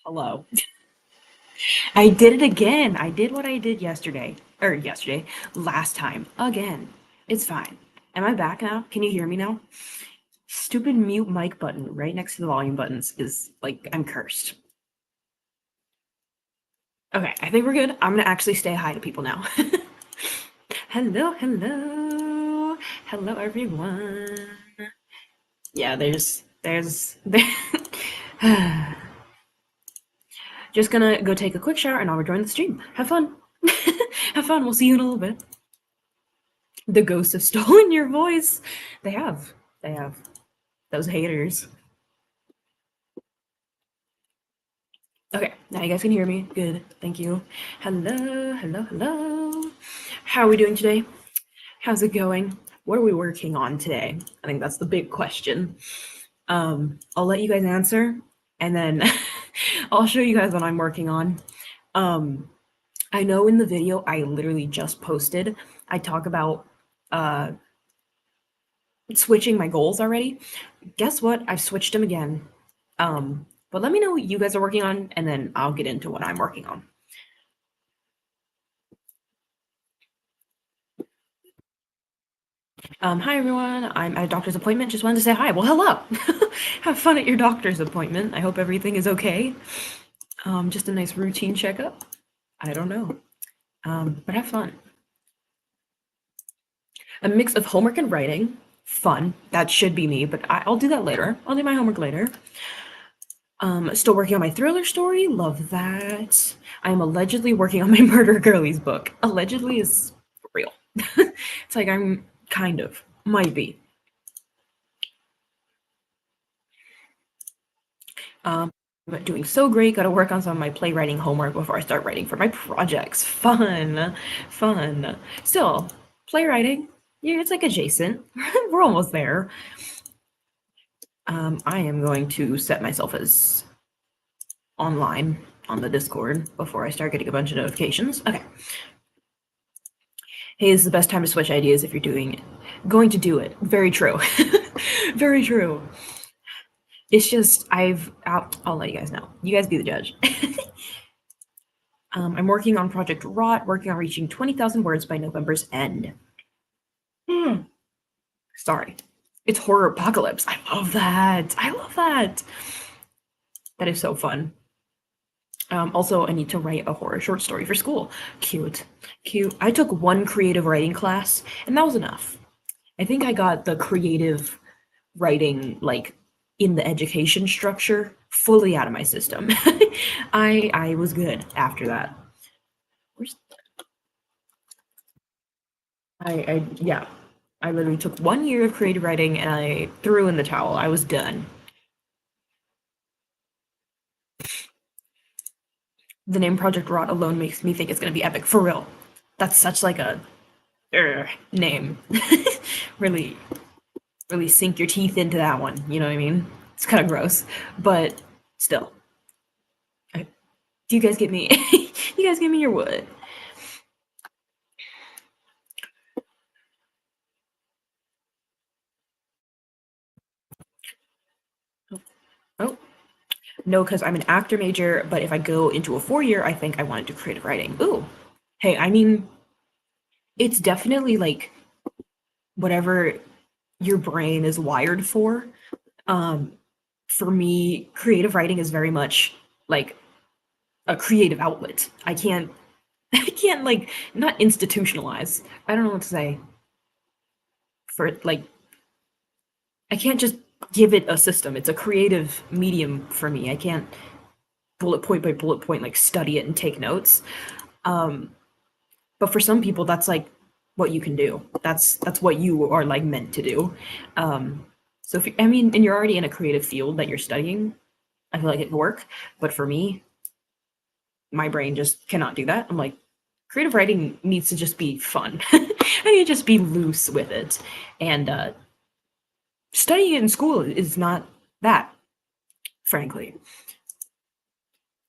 Hello. I did it again. I did what I did last time. Again. It's fine. Am I back now? Can you hear me now? Stupid mute mic button right next to the volume buttons is like, I'm cursed. Okay, I think we're good. I'm gonna actually say hi to people now. Hello, hello. Hello, everyone. Yeah, there's, just gonna go take a quick shower and I'll rejoin the stream. Have fun. Have fun. We'll see you in a little bit. The ghosts have stolen your voice. They have. They have. Those haters. Okay, now you guys can hear me. Good. Thank you. Hello, hello, hello. How are we doing today? How's it going? What are we working on today? I think that's the big question. I'll let you guys answer, and then I'll show you guys what I'm working on. I know in the video I literally just posted, I talk about switching my goals already. Guess what? I've switched them again. But let me know what you guys are working on, and then I'll get into what I'm working on. Hi everyone, I'm at a doctor's appointment. Just wanted to say hi. Well, hello. Have fun at your doctor's appointment. I hope everything is okay. Just a nice routine checkup. I don't know. But have fun. A mix of homework and writing. Fun. That should be me, but I'll do that later. I'll do my homework later. Still working on my thriller story. Love that. I'm allegedly working on my Murder Girlies book. Allegedly is real. It's like I'm kind of. Might be. But doing so great. Got to work on some of my playwriting homework before I start writing for my projects. Fun. Fun. Still, playwriting. Yeah, it's like adjacent. We're almost there. I am going to set myself as online on the Discord before I start getting a bunch of notifications. Okay. Hey, this is the best time to switch ideas if you're going to do it. Very true. Very true. It's just I'll let you guys know. You guys be the judge. I'm working on Project Rot, working on reaching 20,000 words by November's end. Sorry. It's horror apocalypse. I love that. I love that. That is so fun. Also, I need to write a horror short story for school. Cute. Cute. I took one creative writing class, and that was enough. I think I got the creative writing, like, in the education structure fully out of my system. I was good after that. Yeah. I literally took 1 year of creative writing and I threw in the towel. I was done. The name Project Rot alone makes me think it's gonna be epic. For real. That's such like a name. Really, really sink your teeth into that one. You know what I mean? It's kind of gross, but still. Do you guys get me? You guys give me your wood. Oh. No, because I'm an actor major, but if I go into a 4-year, I think I want to do creative writing. Ooh. Hey, I mean, it's definitely like whatever your brain is wired for. For me, creative writing is very much like a creative outlet. I can't like not institutionalize. I don't know what to say. For like I can't just give it a system. It's a creative medium for me. I can't bullet point by bullet point like study it and take notes. But for some people that's like what you can do. That's what you are like meant to do. So if I mean, and you're already in a creative field that you're studying, I feel like it could work. But for me, my brain just cannot do that. I'm like, creative writing needs to just be fun. I need to just be loose with it. And studying it in school is not that, frankly.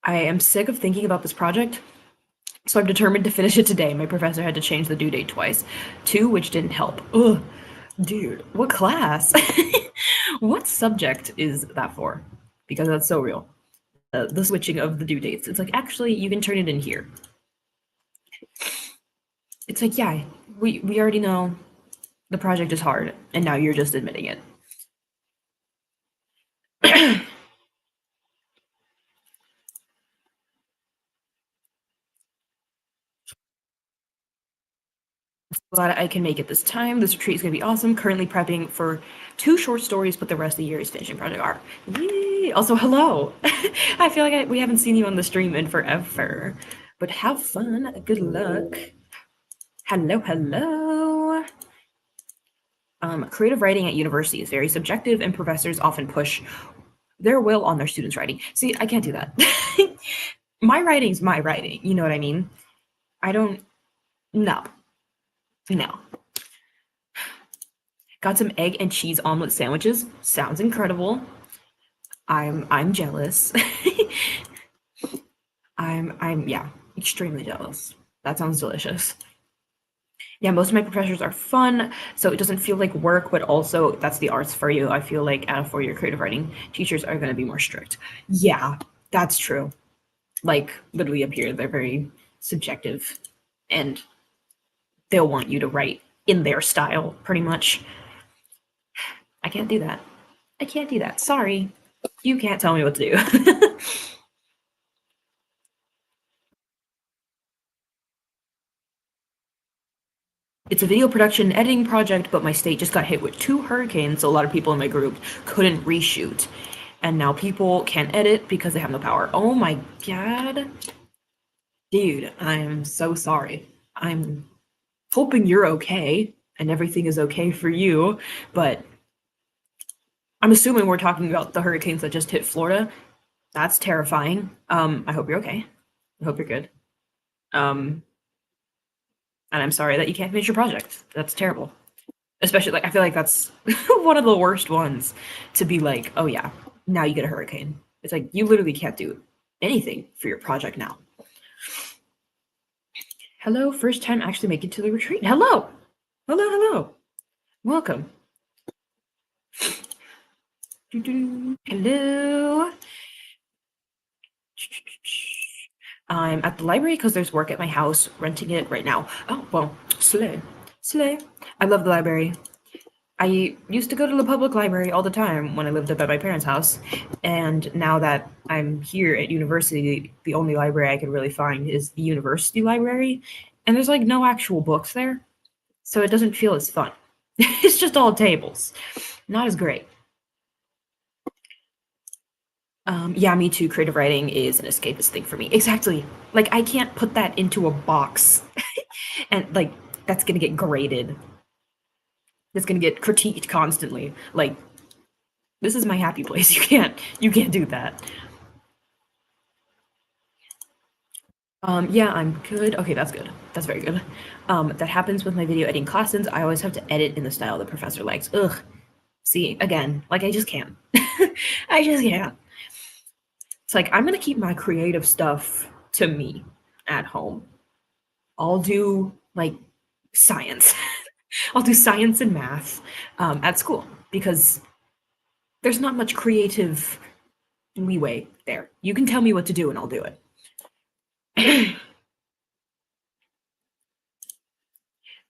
I am sick of thinking about this project, so I'm determined to finish it today. My professor had to change the due date twice, too, which didn't help. Ugh, dude, what class? What subject is that for? Because that's so real. the switching of the due dates. It's like, actually, you can turn it in here. It's like, yeah, we already know the project is hard, and now you're just admitting it. Glad I can make it this time. This retreat is going to be awesome. Currently prepping for 2 short stories, but the rest of the year is finishing Project R. Yay! Also, hello! I feel like we haven't seen you on the stream in forever. But have fun. Good luck. Hello, hello. Creative writing at university is very subjective, and professors often push their will on their students' writing. See, I can't do that. My writing's my writing. You know what I mean? I don't. No. No. Got some egg and cheese omelet sandwiches. Sounds incredible. I'm jealous. I'm yeah, extremely jealous. That sounds delicious. Yeah, most of my professors are fun, so it doesn't feel like work, but also that's the arts for you. I feel like at a 4-year creative writing, teachers are going to be more strict. Yeah, that's true. Like literally up here, they're very subjective, and they'll want you to write in their style, pretty much. I can't do that. I can't do that. Sorry. You can't tell me what to do. It's a video production editing project, but my state just got hit with 2 hurricanes, so a lot of people in my group couldn't reshoot. And now people can't edit because they have no power. Oh my god. Dude, I'm so sorry. I'm hoping you're okay and everything is okay for you, but I'm assuming we're talking about the hurricanes that just hit Florida. That's terrifying. I hope you're okay. I hope you're good. And I'm sorry that you can't finish your project. That's terrible. Especially, like, I feel like that's one of the worst ones to be like, oh yeah, now you get a hurricane. It's like, you literally can't do anything for your project now. Hello, first time actually making it to the retreat. Hello. Hello, hello. Welcome. Hello. I'm at the library because there's work at my house, renting it right now. Oh, well, slay. Slay. I love the library. I used to go to the public library all the time when I lived up at my parents' house. And now that I'm here at university, the only library I can really find is the university library. And there's like no actual books there. So it doesn't feel as fun. It's just all tables. Not as great. Yeah, me too. Creative writing is an escapist thing for me. Exactly. Like, I can't put that into a box and, like, that's gonna get graded. That's gonna get critiqued constantly. Like, this is my happy place. You can't do that. Yeah, I'm good. Okay, that's good. That's very good. That happens with my video editing classes. I always have to edit in the style the professor likes. Ugh. See, again, like, I just can't. I just can't. It's like, I'm gonna keep my creative stuff to me at home. I'll do like science. I'll do science and math at school because there's not much creative leeway there. You can tell me what to do and I'll do it.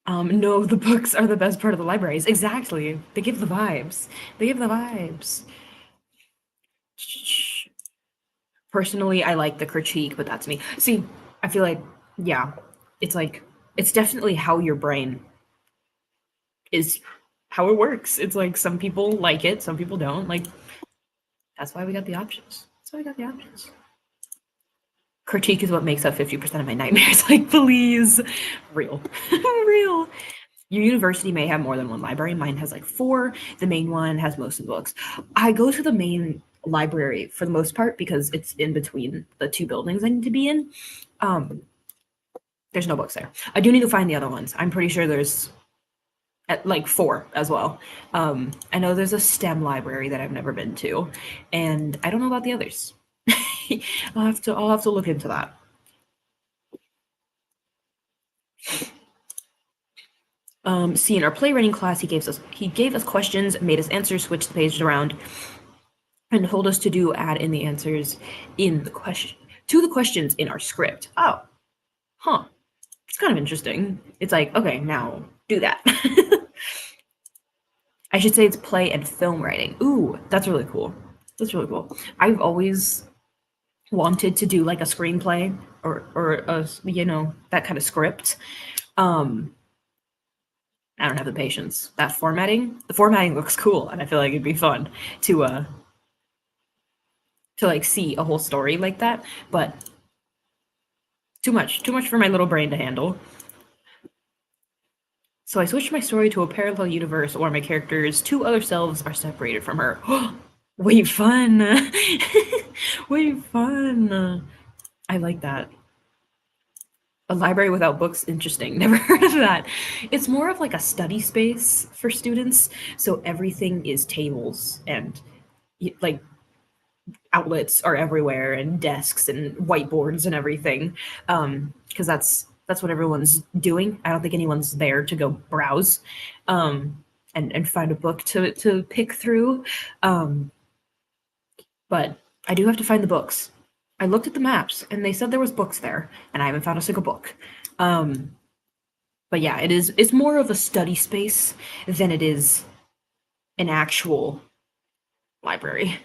No, the books are the best part of the libraries. Exactly. They give the vibes. They give the vibes. Personally, I like the critique, but that's me. See, I feel like, yeah, it's like, it's definitely how your brain is, how it works. It's like some people like it, some people don't. Like, that's why we got the options. That's why we got the options. Critique is what makes up 50% of my nightmares. Like, please, real, real. Your university may have more than one library. Mine has like 4. The main one has most of the books. I go to the main library for the most part because it's in between the 2 buildings I need to be in. There's no books there. I do need to find the other ones. I'm pretty sure there's at like 4 as well. I know there's a STEM library that I've never been to, and I don't know about the others. I'll have to look into that. See, in our playwriting class, he gave us questions, made us answer, switch the pages around. and told us to do add in the answers in the question to the questions in our script. Oh, huh. It's kind of interesting. It's like, okay, now do that. I should say it's play and film writing. Ooh, that's really cool. That's really cool. I've always wanted to do like a screenplay or a, you know, that kind of script. Um I don't have the patience. That formatting, the formatting looks cool, and I feel like it'd be fun to like see a whole story like that, but too much for my little brain to handle. So I switched my story to a parallel universe where my character's two other selves are separated from her. Wait, fun. Wait, fun. I like that. A library without books, interesting. Never heard of that. It's more of like a study space for students, so everything is tables and like outlets are everywhere and desks and whiteboards and everything. Because that's what everyone's doing. I don't think anyone's there to go browse and find a book to pick through. Um, but I do have to find the books. I looked at the maps and they said there was books there, and I haven't found a single book. Um, but yeah, it's more of a study space than it is an actual library.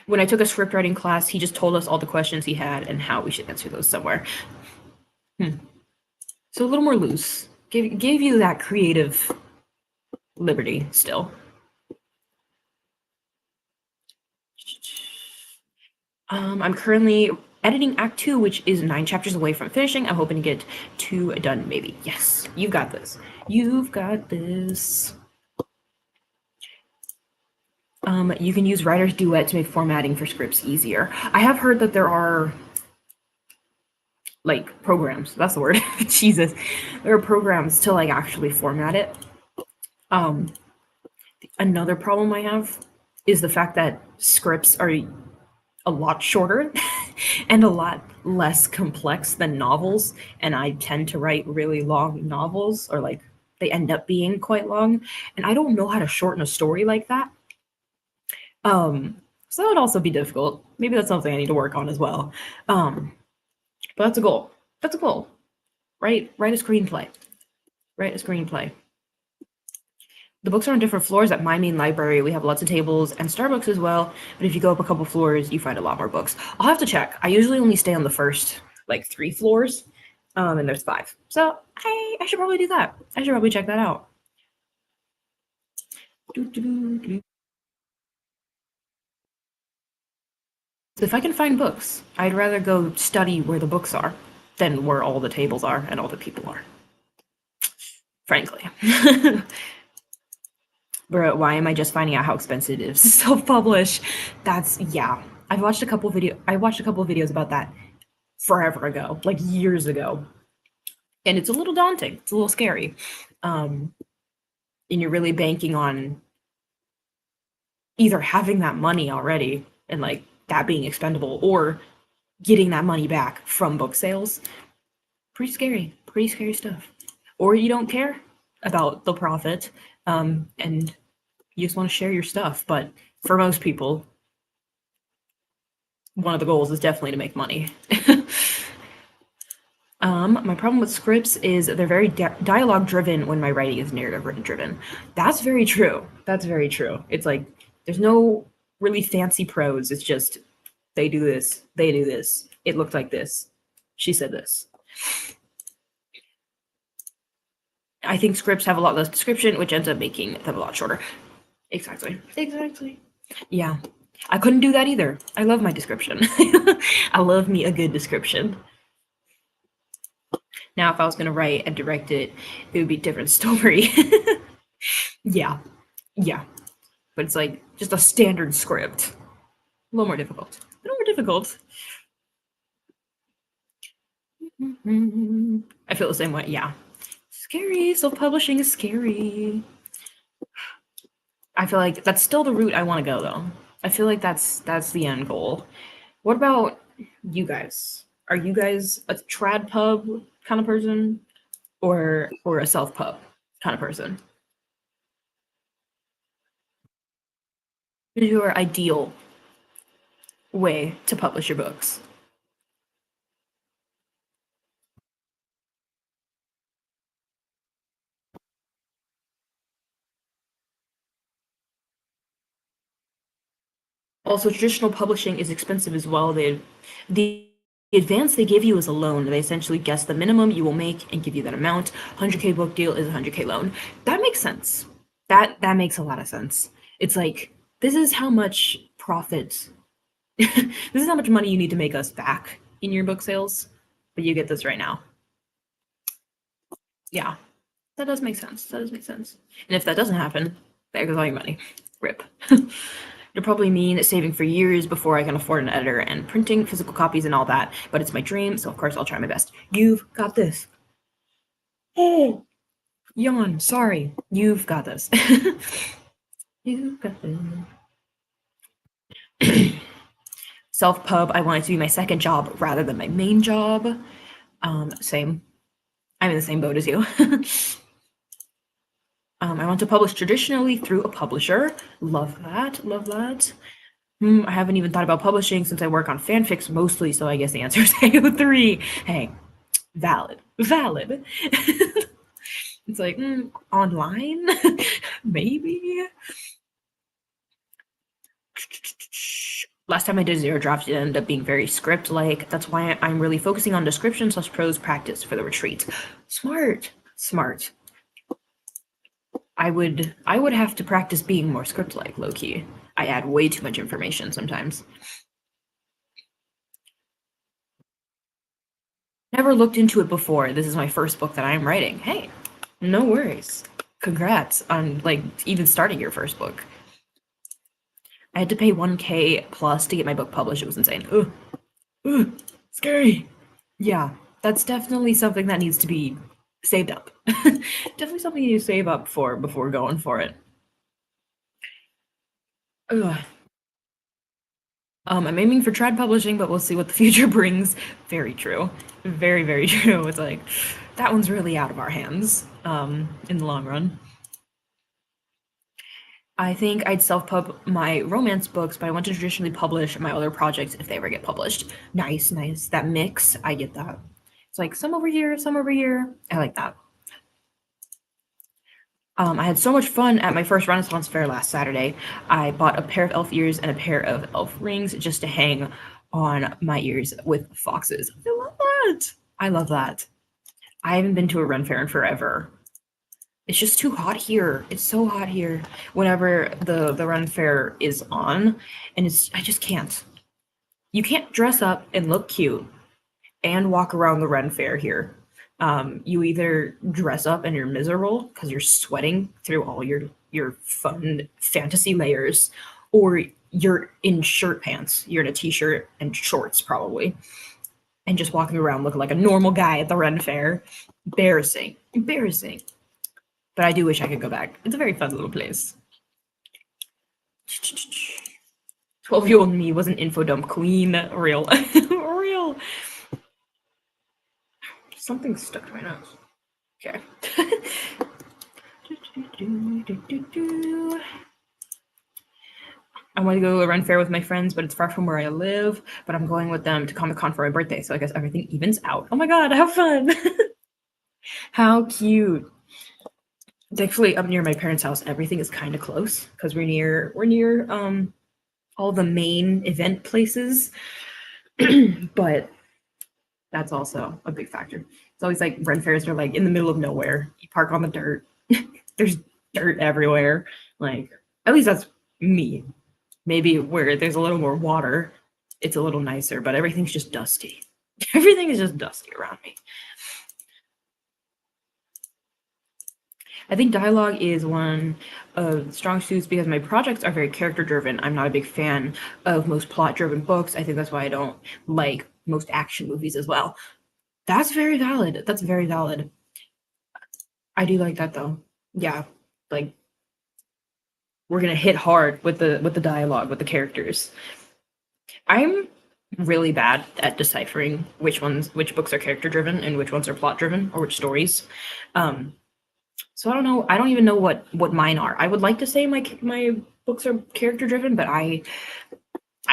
When I took a script writing class, he just told us all the questions he had and how we should answer those somewhere. So a little more loose. Gave you that creative liberty still. I'm currently editing Act 2, which is 9 chapters away from finishing. I'm hoping to get 2 done, maybe. Yes, you've got this. You've got this. You can use Writer's Duet to make formatting for scripts easier. I have heard that there are like programs. That's the word. Jesus, there are programs to like actually format it. Um, Another problem I have is the fact that scripts are a lot shorter and a lot less complex than novels, and I tend to write really long novels, or like they end up being quite long, and I don't know how to shorten a story like that. So that would also be difficult. Maybe that's something I need to work on as well. But that's a goal. That's a goal. Write a screenplay. Write a screenplay. The books are on different floors at my main library. We have lots of tables and Starbucks as well. But if you go up a couple floors, you find a lot more books. I'll have to check. I usually only stay on the first like 3 floors, and there's 5. So I should probably do that. I should probably check that out. If I can find books, I'd rather go study where the books are than where all the tables are and all the people are. Frankly. Bro, why am I just finding out how expensive it is to self-publish? That's yeah. I watched a couple of videos about that forever ago, like years ago. And it's a little daunting. It's a little scary. And you're really banking on either having that money already and like that being expendable or getting that money back from book sales. Pretty scary stuff. Or you don't care about the profit, and you just want to share your stuff. But for most people, one of the goals is definitely to make money. My problem with scripts is they're very dialogue driven when my writing is narrative written driven. That's very true. That's very true. It's like there's no really fancy prose. It's just they do this, they do this. It looked like this. She said this. I think scripts have a lot less description, which ends up making them a lot shorter. Exactly. Exactly. Yeah. I couldn't do that either. I love my description. I love me a good description. Now, if I was going to write and direct it, it would be a different story. Yeah. Yeah. But it's like just a standard script. A little more difficult. A little more difficult. I feel the same way. Yeah. Scary. Self-publishing is scary. I feel like that's still the route I want to go, though. I feel like that's the end goal. What about you guys? Are you guys a trad pub kind of person, or a self pub kind of person? What is your ideal way to publish your books? Also, traditional publishing is expensive as well. The advance they give you is a loan. They essentially guess the minimum you will make and give you that amount. 100K book deal is a 100K loan. That makes sense. That makes a lot of sense. It's like this is how much profit, this is how much money you need to make us back in your book sales, but you get this right now. Yeah, that does make sense. That does make sense. And if that doesn't happen, there goes all your money. Rip. It'll probably mean saving for years before I can afford an editor and printing physical copies and all that, but it's my dream, so of course I'll try my best. You've got this. Oh, yawn. Sorry. You've got this. You've got this. Self-pub, I want it to be my second job rather than my main job. Same. I'm in the same boat as you. I want to publish traditionally through a publisher. Love that. Love that. I haven't even thought about publishing since I work on fanfics mostly, so I guess the answer is AO3. Hey, valid. Valid. It's like, online? Maybe? Last time I did zero drops, it ended up being very script-like. That's why I'm really focusing on description / prose practice for the retreat. Smart. Smart. I would have to practice being more script-like, low-key. I add way too much information sometimes. Never looked into it before. This is my first book that I'm writing. Hey, no worries. Congrats on like even starting your first book. I had to pay 1K plus to get my book published. It was insane. Ugh, scary. Yeah, that's definitely something that needs to be saved up. Definitely something you save up for before going for it. Ugh. I'm aiming for trad publishing, but we'll see what the future brings. Very true. Very, very true. It's like, that one's really out of our hands in the long run. I think I'd self-pub my romance books, but I want to traditionally publish my other projects if they ever get published. Nice, nice. That mix, I get that. It's like some over here, some over here. I like that. I had so much fun at my first Renaissance fair last Saturday. I bought a pair of elf ears and a pair of elf rings just to hang on my ears with foxes. I love that. I love that. I haven't been to a Ren fair in forever. It's just too hot here. It's so hot here whenever the Ren fair is on, and I just can't. You can't dress up and look cute and walk around the Ren fair here. You either dress up and you're miserable because you're sweating through all your fun fantasy layers, or you're in shirt pants. You're in a t-shirt and shorts probably, and just walking around looking like a normal guy at the Ren fair. Embarrassing. Embarrassing. But I do wish I could go back. It's a very fun little place. 12-year-old me was an info dump queen. Real. Real. Something stuck to my nose. Okay. I want to go to a Ren fair with my friends, but it's far from where I live. But I'm going with them to Comic Con for my birthday, so I guess everything evens out. Oh my god, how fun! How cute. It's actually up near my parents' house. Everything is kind of close because we're near all the main event places. But that's also a big factor. It's always like Ren fairs are like in the middle of nowhere. You park on the dirt. There's dirt everywhere. Like, at least that's me. Maybe where there's a little more water, it's a little nicer, but everything's just dusty. Everything is just dusty around me. I think dialogue is one of the strong suits because my projects are very character driven. I'm not a big fan of most plot driven books. I think that's why I don't like most action movies as well. That's very valid. That's very valid. I do like that though. Yeah, like we're gonna hit hard with the dialogue with the characters. I'm really bad at deciphering which books are character driven and which ones are plot driven or which stories. So So I don't know. I don't even know what mine are. I would like to say my books are character driven, but I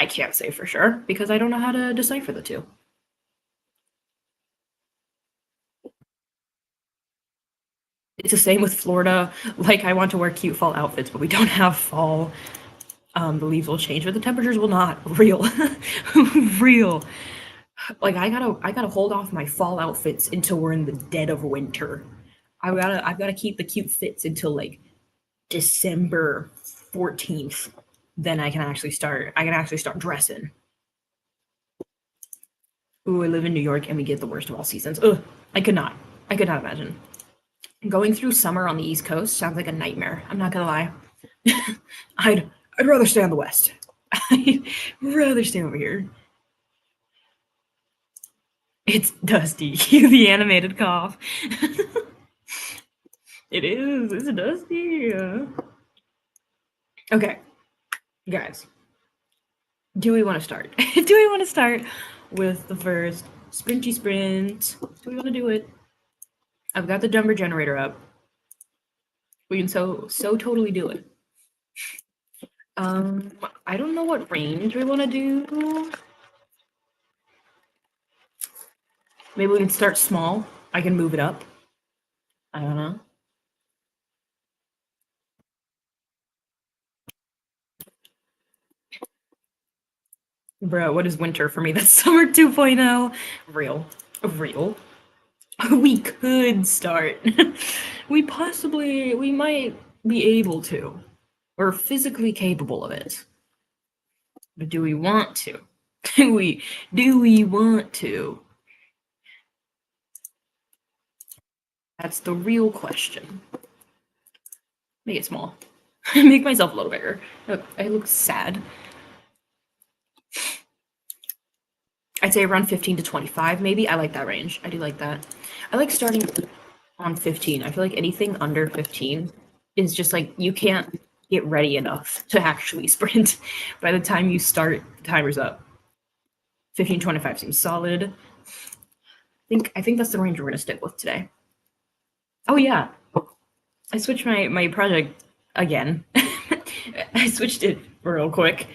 can't say for sure because I don't know how to decipher the two. It's the same with Florida. Like I want to wear cute fall outfits, but we don't have fall. The leaves will change, but the temperatures will not. Real, real. Like I gotta hold off my fall outfits until we're in the dead of winter. I've gotta keep the cute fits until like December 14th. Then I can actually start dressing. Ooh, I live in New York and we get the worst of all seasons. Ugh, I could not. I could not imagine. Going through summer on the East Coast sounds like a nightmare. I'm not gonna lie. I'd rather stay on the West. I'd rather stay over here. It's Dusty, the animated cough. It is. It's Dusty. Okay, guys. Do we want to start? Do we want to start with the first sprinty sprint? Do we want to do it? I've got the number generator up. We can so totally do it. I don't know what range we want to do. Maybe we can start small. I can move it up. I don't know. Bro, what is winter for me? That's summer 2.0. Real. Real. We could start. We might be able to. We're physically capable of it. But do we want to? Do we want to? That's the real question. Make it small. Make myself a little bigger. Look, I look sad. I'd say around 15 to 25, maybe. I like that range. I do like that. I like starting on 15. I feel like anything under 15 is just like you can't get ready enough to actually sprint. By the time you start, the timer's up. 15-25 seems solid. I think that's the range we're gonna stick with today. Oh yeah. I switched my project again. I switched it real quick.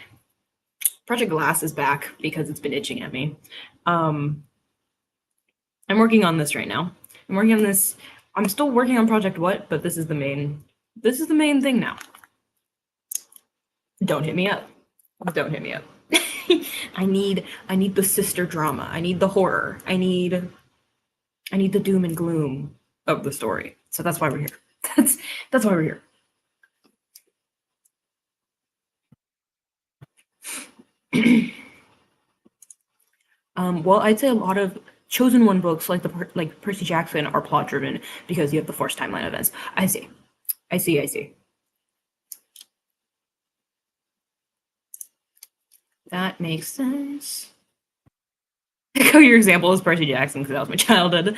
Project Glass is back because it's been itching at me. I'm working on this right now. I'm working on this. I'm still working on Project What, but this is the main thing now. Don't hit me up. Don't hit me up. I need the sister drama. I need the horror. I need the doom and gloom of the story. So that's why we're here. That's why we're here. Well, I'd say a lot of chosen one books like Percy Jackson are plot driven because you have the forced timeline events. I see. That makes sense. Your example is Percy Jackson because that was my childhood.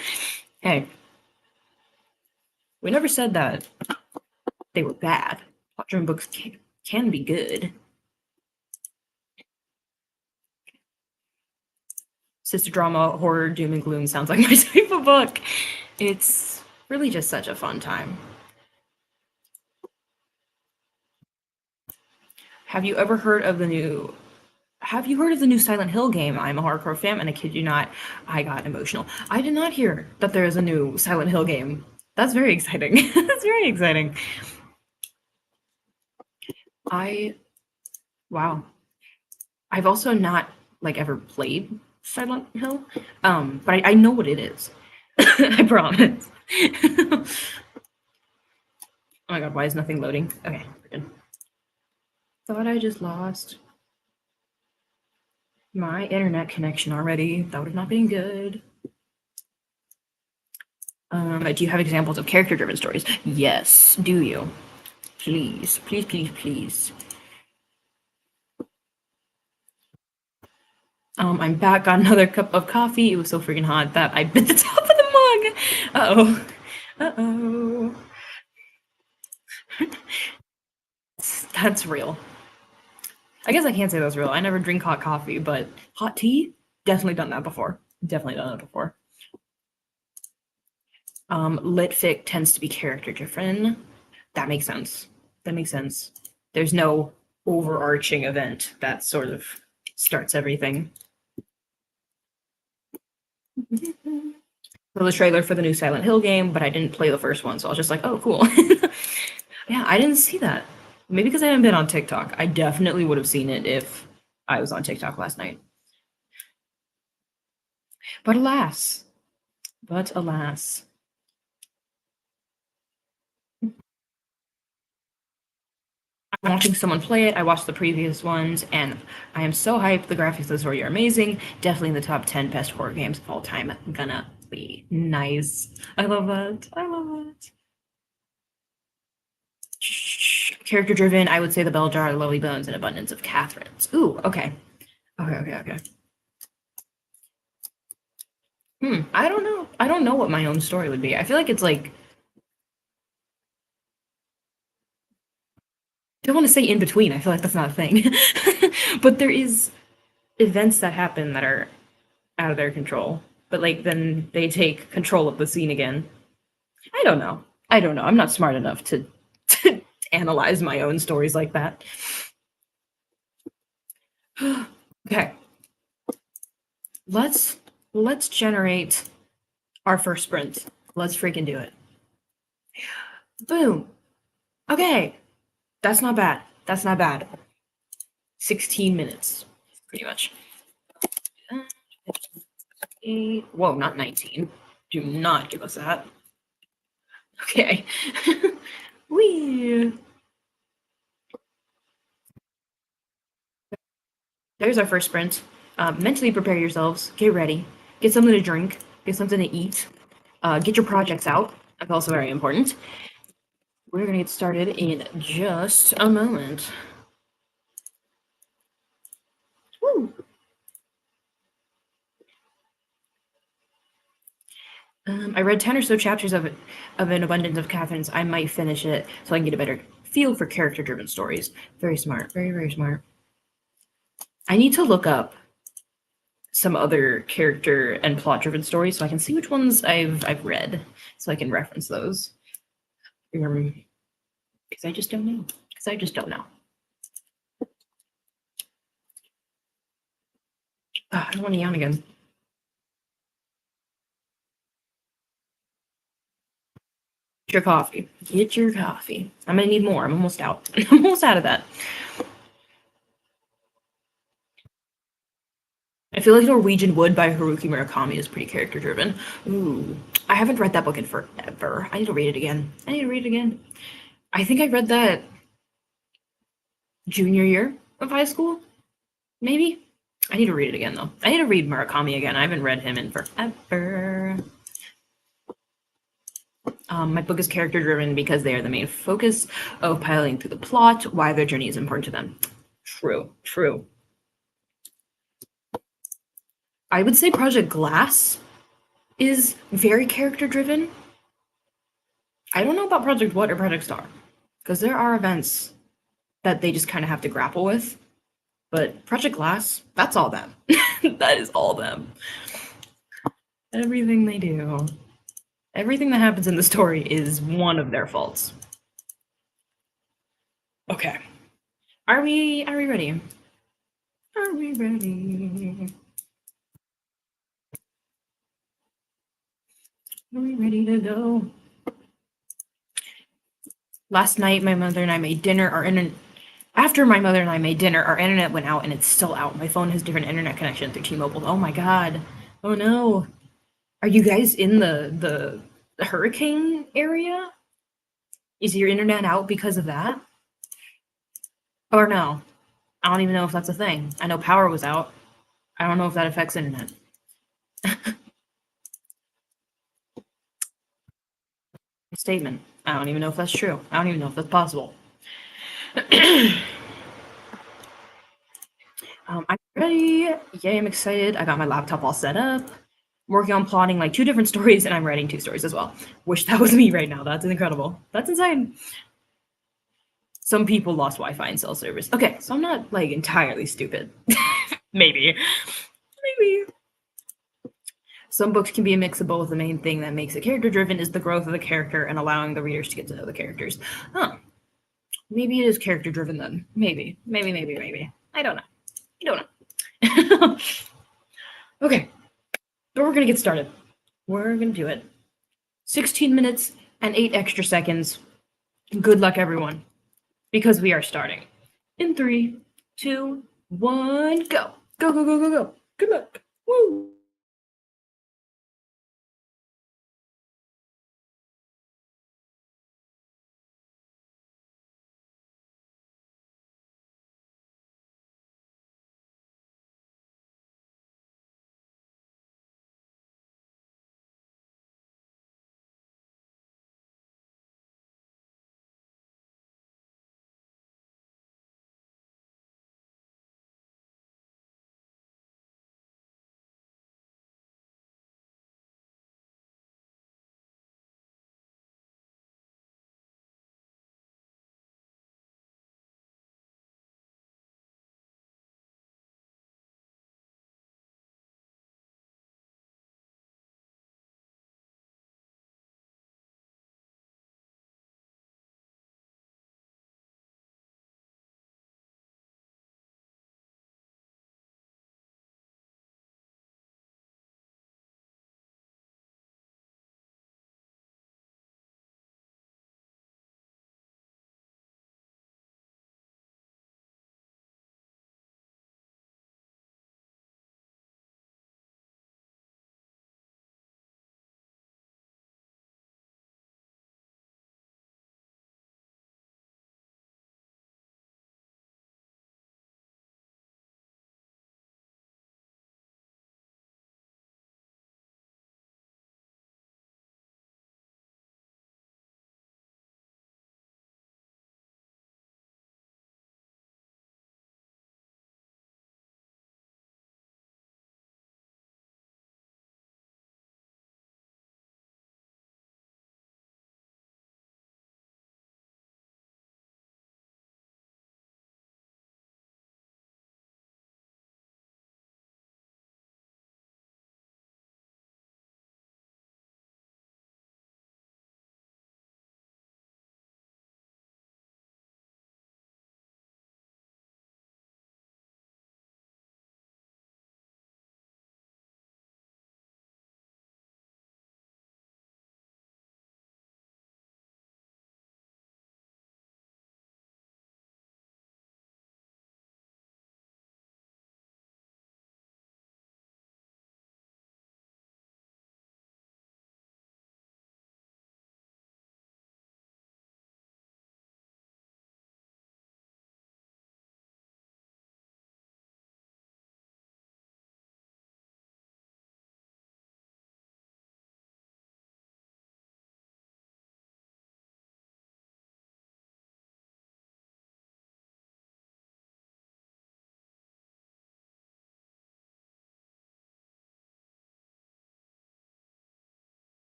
Hey, we never said that they were bad. Plot driven books can be good. Sister drama, horror, doom and gloom sounds like my type of book. It's really just such a fun time. Have you heard of the new Silent Hill game? I'm a hardcore fan, and I kid you not, I got emotional. I did not hear that there is a new Silent Hill game. That's very exciting. That's very exciting. Wow. I've also not ever played Silent Hill, but I know what it is. I promise. Oh my god, why is nothing loading? Okay, we're good. Thought I just lost my internet connection already. That would have not been good. Do you have examples of character-driven stories? Yes. Do you? Please, please, please, please. I'm back. Got another cup of coffee. It was so freaking hot that I bit the top of the mug. Uh-oh. That's real. I guess I can't say that's real. I never drink hot coffee, but hot tea? Definitely done that before. Litfic tends to be character driven. That makes sense. That makes sense. There's no overarching event that sort of starts everything. The trailer for the new Silent Hill game, but I didn't play the first one, so I was just like, oh, cool. Yeah, I didn't see that. Maybe because I haven't been on TikTok. I definitely would have seen it if I was on TikTok last night. But alas. But alas. I'm watching someone play it. I watched the previous ones, and I am so hyped. The graphics of the story are amazing. Definitely in the top 10 best horror games of all time. Gonna be nice. I love that. I love it. Character driven, I would say the Bell Jar, Lovely Bones, and Abundance of Catherines. Ooh, okay. Okay. I don't know. I don't know what my own story would be. I feel like it's like, I don't want to say in between. I feel like that's not a thing. But there is events that happen that are out of their control. But like then they take control of the scene again. I don't know. I don't know. I'm not smart enough to analyze my own stories like that. Okay. Let's generate our first sprint. Let's freaking do it. Boom. Okay. That's not bad. That's not bad. 16 minutes, pretty much. Whoa, not 19. Do not give us that. Okay. Whee. There's our first sprint. Mentally prepare yourselves. Get ready. Get something to drink. Get something to eat. Get your projects out. That's also very important. We're going to get started in just a moment. Woo. I read 10 or so chapters of An Abundance of Catherines. I might finish it so I can get a better feel for character-driven stories. Very smart. Very, very smart. I need to look up some other character and plot-driven stories so I can see which ones I've read, so I can reference those. Because I just don't know. I don't want to yawn again. Get your coffee. Get your coffee. I'm gonna need more. I'm almost out. I'm almost out of that. I feel like Norwegian Wood by Haruki Murakami is pretty character driven. Ooh. I haven't read that book in forever. I need to read it again. I think I read that junior year of high school. Maybe. I need to read it again though. I need to read Murakami again. I haven't read him in forever. My book is character driven because they are the main focus of piloting through the plot, why their journey is important to them. True. I would say Project Glass is very character driven. I don't know about Project What or Project Star, because there are events that they just kind of have to grapple with. But Project Glass, that's all them. That is all them. Everything they do. Everything that happens in the story is one of their faults. Okay. Are we ready? Are we ready? Are we ready to go? Last night, my mother and I made dinner. After my mother and I made dinner, our internet went out, and it's still out. My phone has different internet connection through T-Mobile. Oh my god. Oh no. Are you guys in the hurricane area? Is your internet out because of that? Or no? I don't even know if that's a thing. I know power was out. I don't know if that affects internet. Statement. I don't even know if that's true. I don't even know if that's possible. I'm ready. Yay, I'm excited. I got my laptop all set up. Working on plotting like 2 different stories, and I'm writing 2 stories as well. Wish that was me right now. That's incredible. That's insane. Some people lost Wi-Fi and cell service. Okay, so I'm not like entirely stupid. Maybe. Some books can be a mix of both. The main thing that makes it character driven is the growth of the character and allowing the readers to get to know the characters. Huh. Maybe it is character driven then. Maybe. I don't know. Okay. But we're going to get started. We're going to do it. 16 minutes and 8 extra seconds. Good luck, everyone. Because we are starting. In 3, 2, 1, go. Go, go, go, go, go. Good luck. Woo.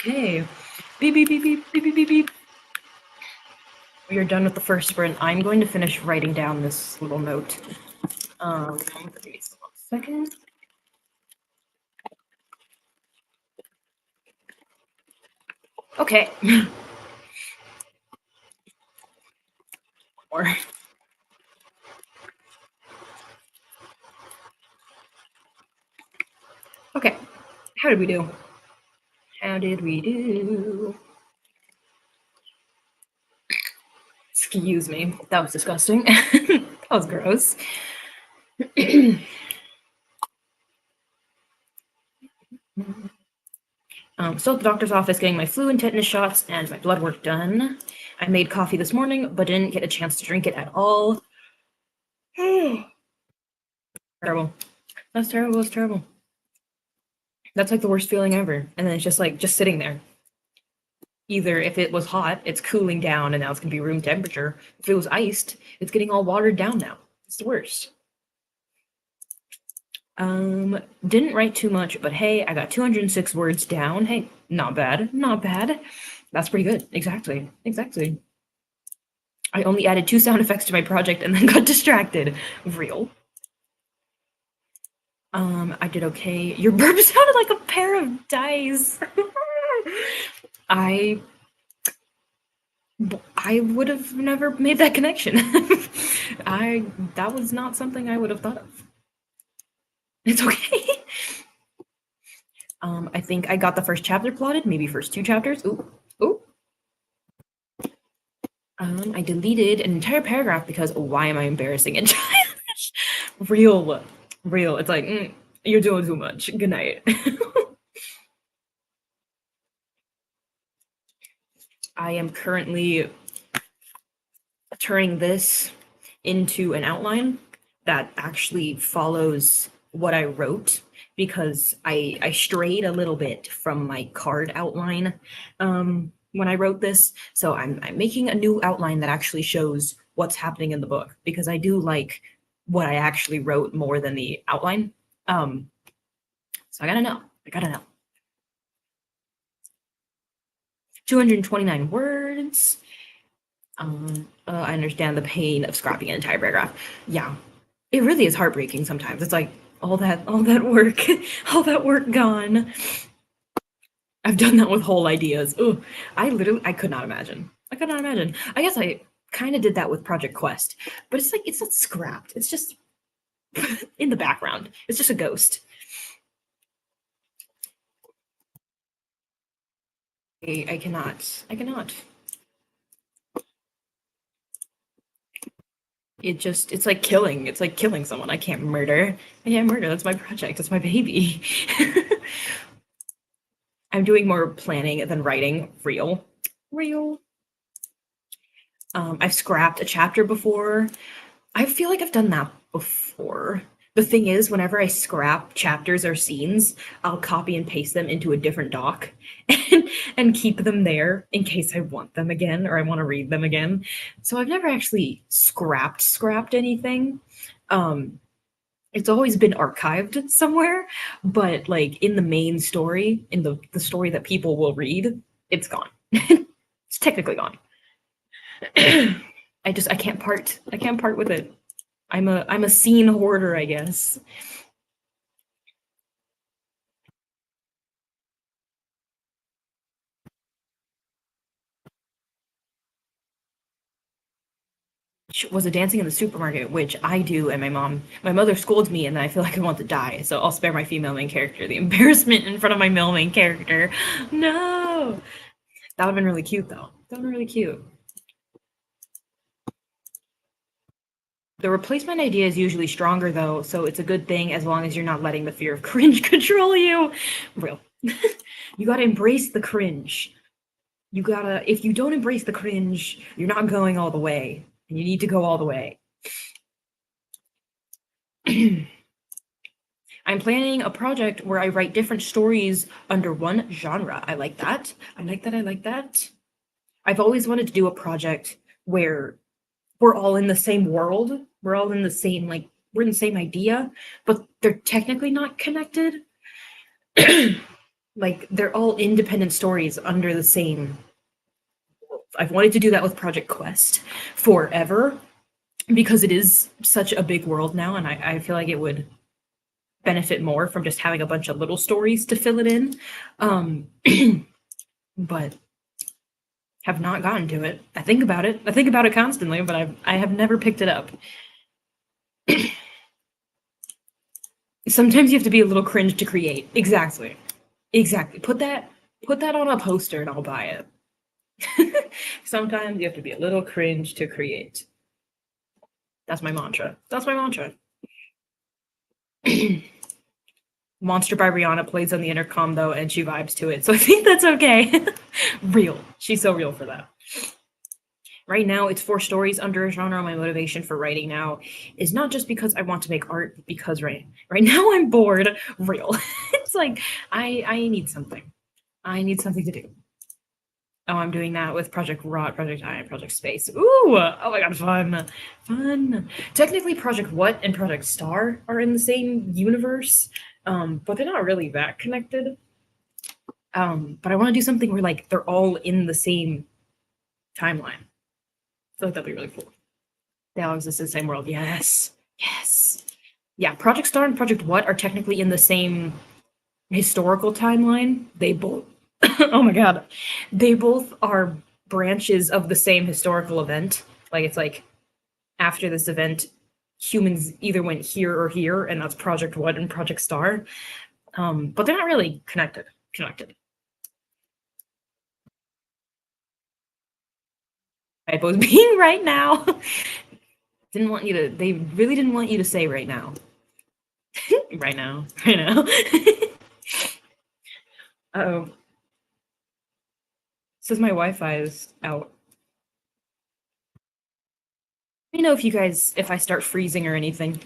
Okay. Beep, beep, beep, beep, beep, beep, beep, beep. We are done with the first sprint. I'm going to finish writing down this little note. Give me 1 second. Okay. More. Okay. How did we do? How did we do? Excuse me. That was disgusting. That was gross. Still at the doctor's office getting my flu and tetanus shots and my blood work done. I made coffee this morning, but didn't get a chance to drink it at all. Terrible. That's terrible. It's terrible. That's like the worst feeling ever. And then it's just like just sitting there. Either if it was hot, it's cooling down and now it's gonna be room temperature. If it was iced, it's getting all watered down now. It's the worst. Didn't write too much, but hey, I got 206 words down. Hey, not bad, not bad. That's pretty good. Exactly, exactly. I only added 2 sound effects to my project and then got distracted. Real. I did okay. Your burp sounded like a pair of dice. I would have never made that connection. That was not something I would have thought of. It's okay. I think I got the first chapter plotted, maybe first 2 chapters. Ooh, ooh. I deleted an entire paragraph because why am I embarrassing and childish? Real. It's like, you're doing too much. Good night. I am currently turning this into an outline that actually follows what I wrote because I strayed a little bit from my card outline when I wrote this. So I'm making a new outline that actually shows what's happening in the book because I do like what I actually wrote more than the outline. So I gotta know. 229 words. I understand the pain of scrapping an entire paragraph. Yeah, it really is heartbreaking sometimes. It's like all that work, all that work gone. I've done that with whole ideas. Ugh, I could not imagine. I could not imagine. I guess I kind of did that with Project Quest, but it's like it's not scrapped. It's just in the background. It's just a ghost. I cannot. It's like killing. It's like killing someone. I can't murder. That's my project. It's my baby. I'm doing more planning than writing. Real. I've scrapped a chapter before. I feel like I've done that before. The thing is, whenever I scrap chapters or scenes, I'll copy and paste them into a different doc and keep them there in case I want them again or I want to read them again. So I've never actually scrapped anything. It's always been archived somewhere, but like in the main story, in the story that people will read, it's gone. It's technically gone. I can't part with it. I'm a scene hoarder, I guess. Was it dancing in the supermarket, which I do, and my mother scolds me, and then I feel like I want to die. So I'll spare my female main character the embarrassment in front of my male main character. No, that would have been really cute, though. That would have been really cute. The replacement idea is usually stronger, though, so it's a good thing as long as you're not letting the fear of cringe control you. Real. You gotta embrace the cringe. If you don't embrace the cringe, you're not going all the way. And you need to go all the way. I'm planning a project where I write different stories under one genre. I like that. I've always wanted to do a project where we're all in the same world. We're all in the same, we're in the same idea, but they're technically not connected. Like they're all independent stories under the same. I've wanted to do that with Project Quest forever because it is such a big world now, and I feel like it would benefit more from just having a bunch of little stories to fill it in. Um, but have not gotten to it. I think about it. I think about it constantly, but I have never picked it up. Sometimes you have to be a little cringe to create. Exactly. Exactly. Put that on a poster and I'll buy it. Sometimes you have to be a little cringe to create. That's my mantra. That's my mantra. Monster by Rihanna plays on the intercom though, and she vibes to it. So I think that's okay. Real. She's so real for that. Right now, it's 4 stories under a genre. My motivation for writing now is not just because I want to make art, because right now I'm bored. Real. It's like I need something. I need something to do. Oh, I'm doing that with Project Rot, Project I, and Project Space. Ooh, oh my god, fun, fun. Technically, Project What and Project Star are in the same universe, but they're not really that connected. But I want to do something where like they're all in the same timeline. I feel like that'd be really cool. They all exist in the same world. Yes, yes, yeah. Project Star and Project What are technically in the same historical timeline. They both oh my god. They both are branches of the same historical event. Like it's like after this event, humans either went here or here, and that's Project What and Project Star. But they're not really connected. Typos being right now. Didn't want you to they really didn't want you to say right now. Right now. Right now. Uh-oh. Says my Wi-Fi is out. Let me know if you guys if I start freezing or anything.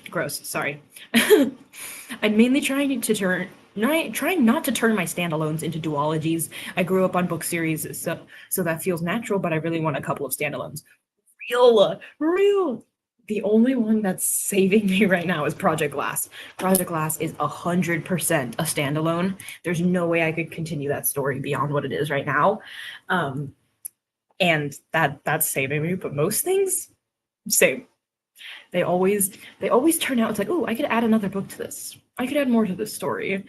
Gross, sorry. I'm mainly trying to trying not to turn my standalones into duologies. I grew up on book series, so that feels natural, but I really want a couple of standalones. Real. The only one that's saving me right now is Project Glass. Project Glass is 100% a standalone. There's no way I could continue that story beyond what it is right now. And that's saving me, but most things, same. They always turn out, it's like, oh, I could add another book to this. I could add more to this story.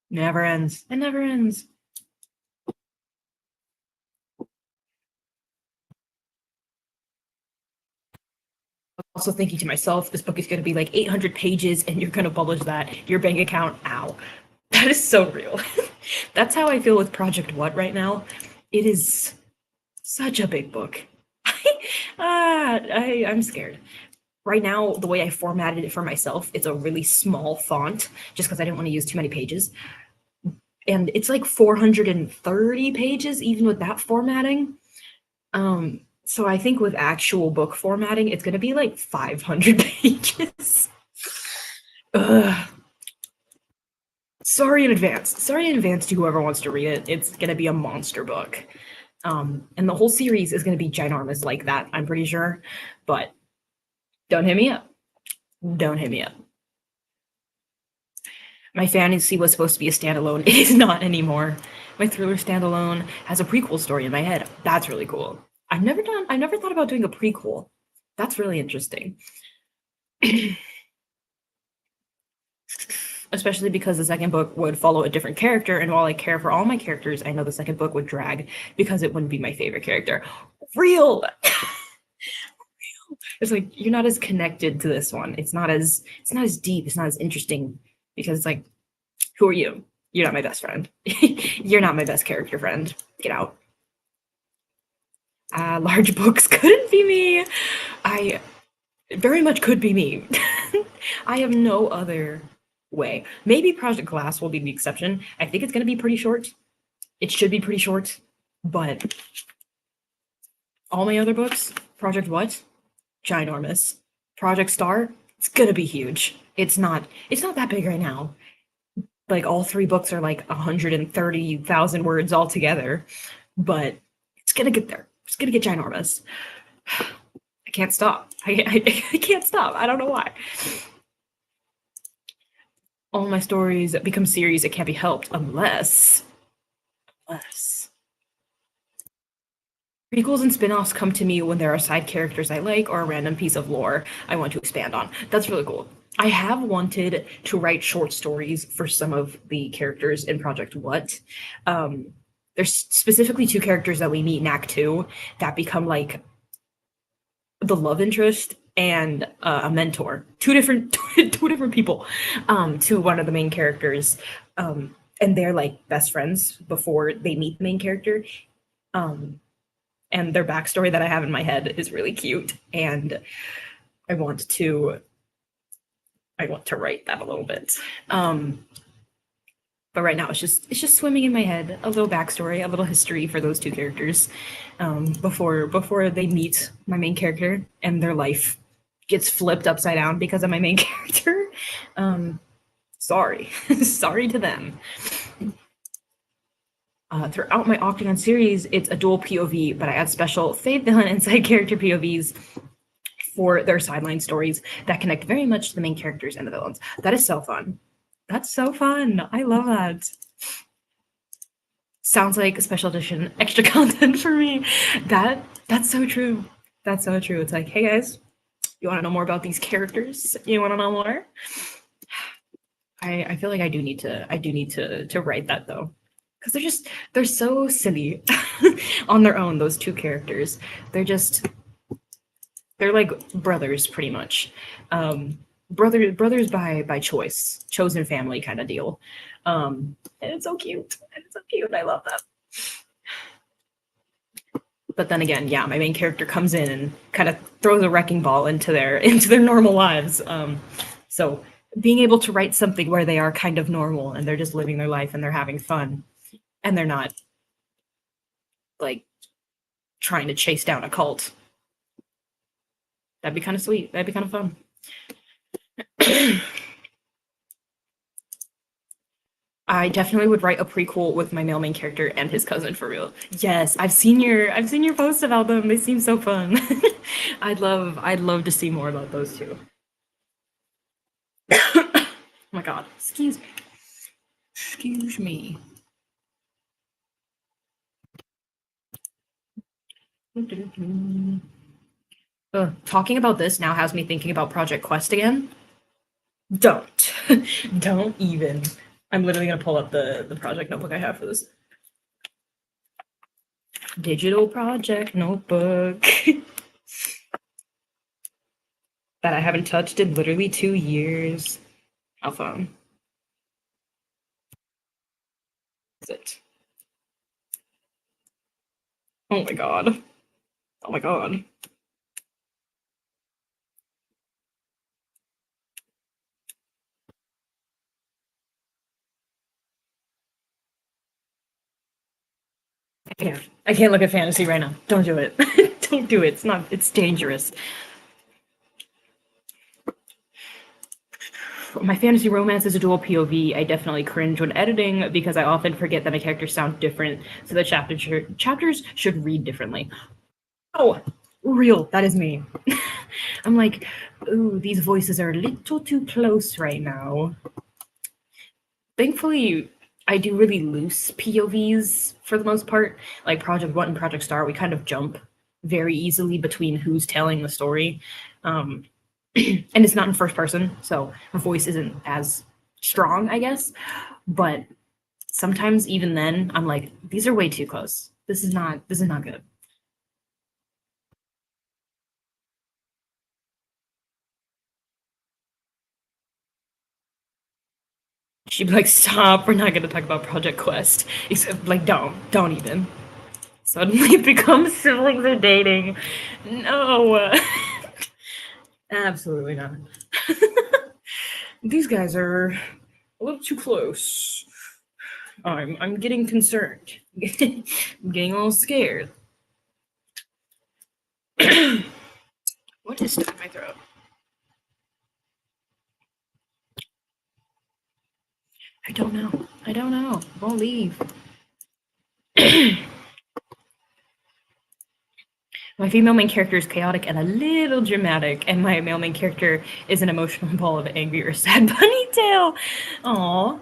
Never ends. It never ends. Also thinking to myself, this book is going to be like 800 pages and you're going to publish that. Your bank account, ow. That is so real. That's how I feel with Project What right now. It is such a big book. I'm scared. Right now, the way I formatted it for myself, it's a really small font, just because I didn't want to use too many pages. And it's like 430 pages, even with that formatting. So I think with actual book formatting, it's gonna be like 500 pages. Ugh. Sorry in advance. Sorry in advance to whoever wants to read it. It's gonna be a monster book. And the whole series is gonna be ginormous like that, I'm pretty sure. But don't hit me up. Don't hit me up. My fantasy was supposed to be a standalone. It is not anymore. My thriller standalone has a prequel story in my head. That's really cool. I've never thought about doing a prequel. That's really interesting. Especially because the second book would follow a different character, and while I care for all my characters, I know the second book would drag because it wouldn't be my favorite character. Real. It's like you're not as connected to this one. It's not as deep. It's not as interesting because it's like, who are you? You're not my best friend. You're not my best character friend. Get out. Large books couldn't be me. I very much could be me. I have no other way. Maybe Project Glass will be the exception. I think it's going to be pretty short. It should be pretty short, but all my other books, Project What? Ginormous. Project Star? It's going to be huge. It's not that big right now. Like all 3 books are like 130,000 words altogether, but it's going to get there. It's going to get ginormous. I can't stop. I can't stop. I don't know why. All my stories become series that can't be helped unless prequels and spin-offs come to me when there are side characters I like or a random piece of lore I want to expand on. That's really cool. I have wanted to write short stories for some of the characters in Project What. There's specifically two characters that we meet in Act 2 that become like the love interest and a mentor. Two different people to one of the main characters. And they're like best friends before they meet the main character. And their backstory that I have in my head is really cute, and I want to write that a little bit. But right now it's just swimming in my head. A little backstory, a little history for those two characters before they meet my main character and their life gets flipped upside down because of my main character. Sorry, sorry to them. Throughout my Octagon series, it's a dual POV, but I add special Faith villain and side character POVs for their sideline stories that connect very much to the main characters and the villains. That is so fun. That's so fun. I love that. Sounds like a special edition extra content for me. That's so true. That's so true. It's like, hey guys, you want to know more about these characters? You want to know more? I feel like I do need to write that though. Because they're so silly on their own, those two characters. They're like brothers pretty much. Brothers by choice, chosen family kind of deal. And it's so cute. I love that. But then again, yeah, my main character comes in and kind of throws a wrecking ball into their normal lives. So being able to write something where they are kind of normal and they're just living their life and they're having fun and they're not like trying to chase down a cult. That'd be kind of sweet. That'd be kind of fun. I definitely would write a prequel with my male main character and his cousin for real. Yes, I've seen your posts about them. They seem so fun. I'd love to see more about those two. Oh my god, excuse me. Excuse me. Talking about this now has me thinking about Project Quest again. Don't. Don't even. I'm literally gonna pull up the project notebook I have for this. Digital project notebook. That I haven't touched in literally 2 years. How fun. Is it? Oh my god. Oh my god. I can't look at fantasy right now. Don't do it. Don't do it. It's dangerous. My fantasy romance is a dual POV. I definitely cringe when editing because I often forget that my characters sound different, so the chapters should read differently. Oh, real. That is me. I'm like, ooh, these voices are a little too close right now. Thankfully, I do really loose POVs for the most part. Like Project What and Project Star, we kind of jump very easily between who's telling the story. And it's not in first person, so her voice isn't as strong, I guess. But sometimes even then, I'm like, these are way too close. This is not good. She'd be like, stop, we're not gonna talk about Project Quest. Except like don't even. Suddenly it becomes siblings are dating. No. Absolutely not. These guys are a little too close. I'm getting concerned. I'm getting a little scared. What is stuck in my throat? I don't know. Won't leave. My female main character is chaotic and a little dramatic, and my male main character is an emotional ball of angry or sad ponytail. Aww.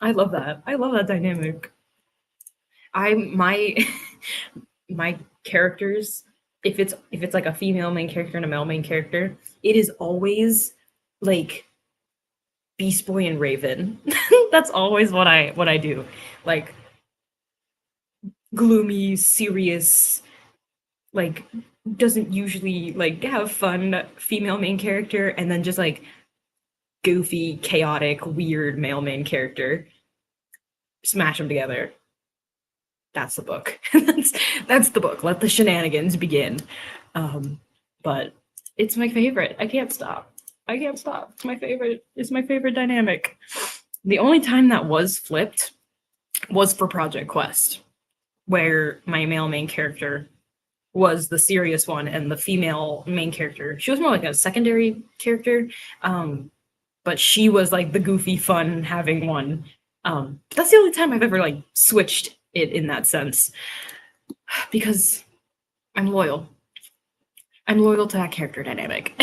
I love that. I love that dynamic. I my my characters, if it's like a female main character and a male main character, it is always like Beast Boy and Raven. That's always what I do. Like gloomy, serious, like doesn't usually like have fun female main character, and then just like goofy, chaotic, weird male main character. Smash them together. That's the book. That's the book. Let the shenanigans begin. But it's my favorite. I can't stop. I can't stop. It's my favorite. It's my favorite dynamic. The only time that was flipped was for Project Quest, where my male main character was the serious one and the female main character, she was more like a secondary character. But she was like the goofy, fun having one. That's the only time I've ever like switched it in that sense, because I'm loyal. I'm loyal to that character dynamic.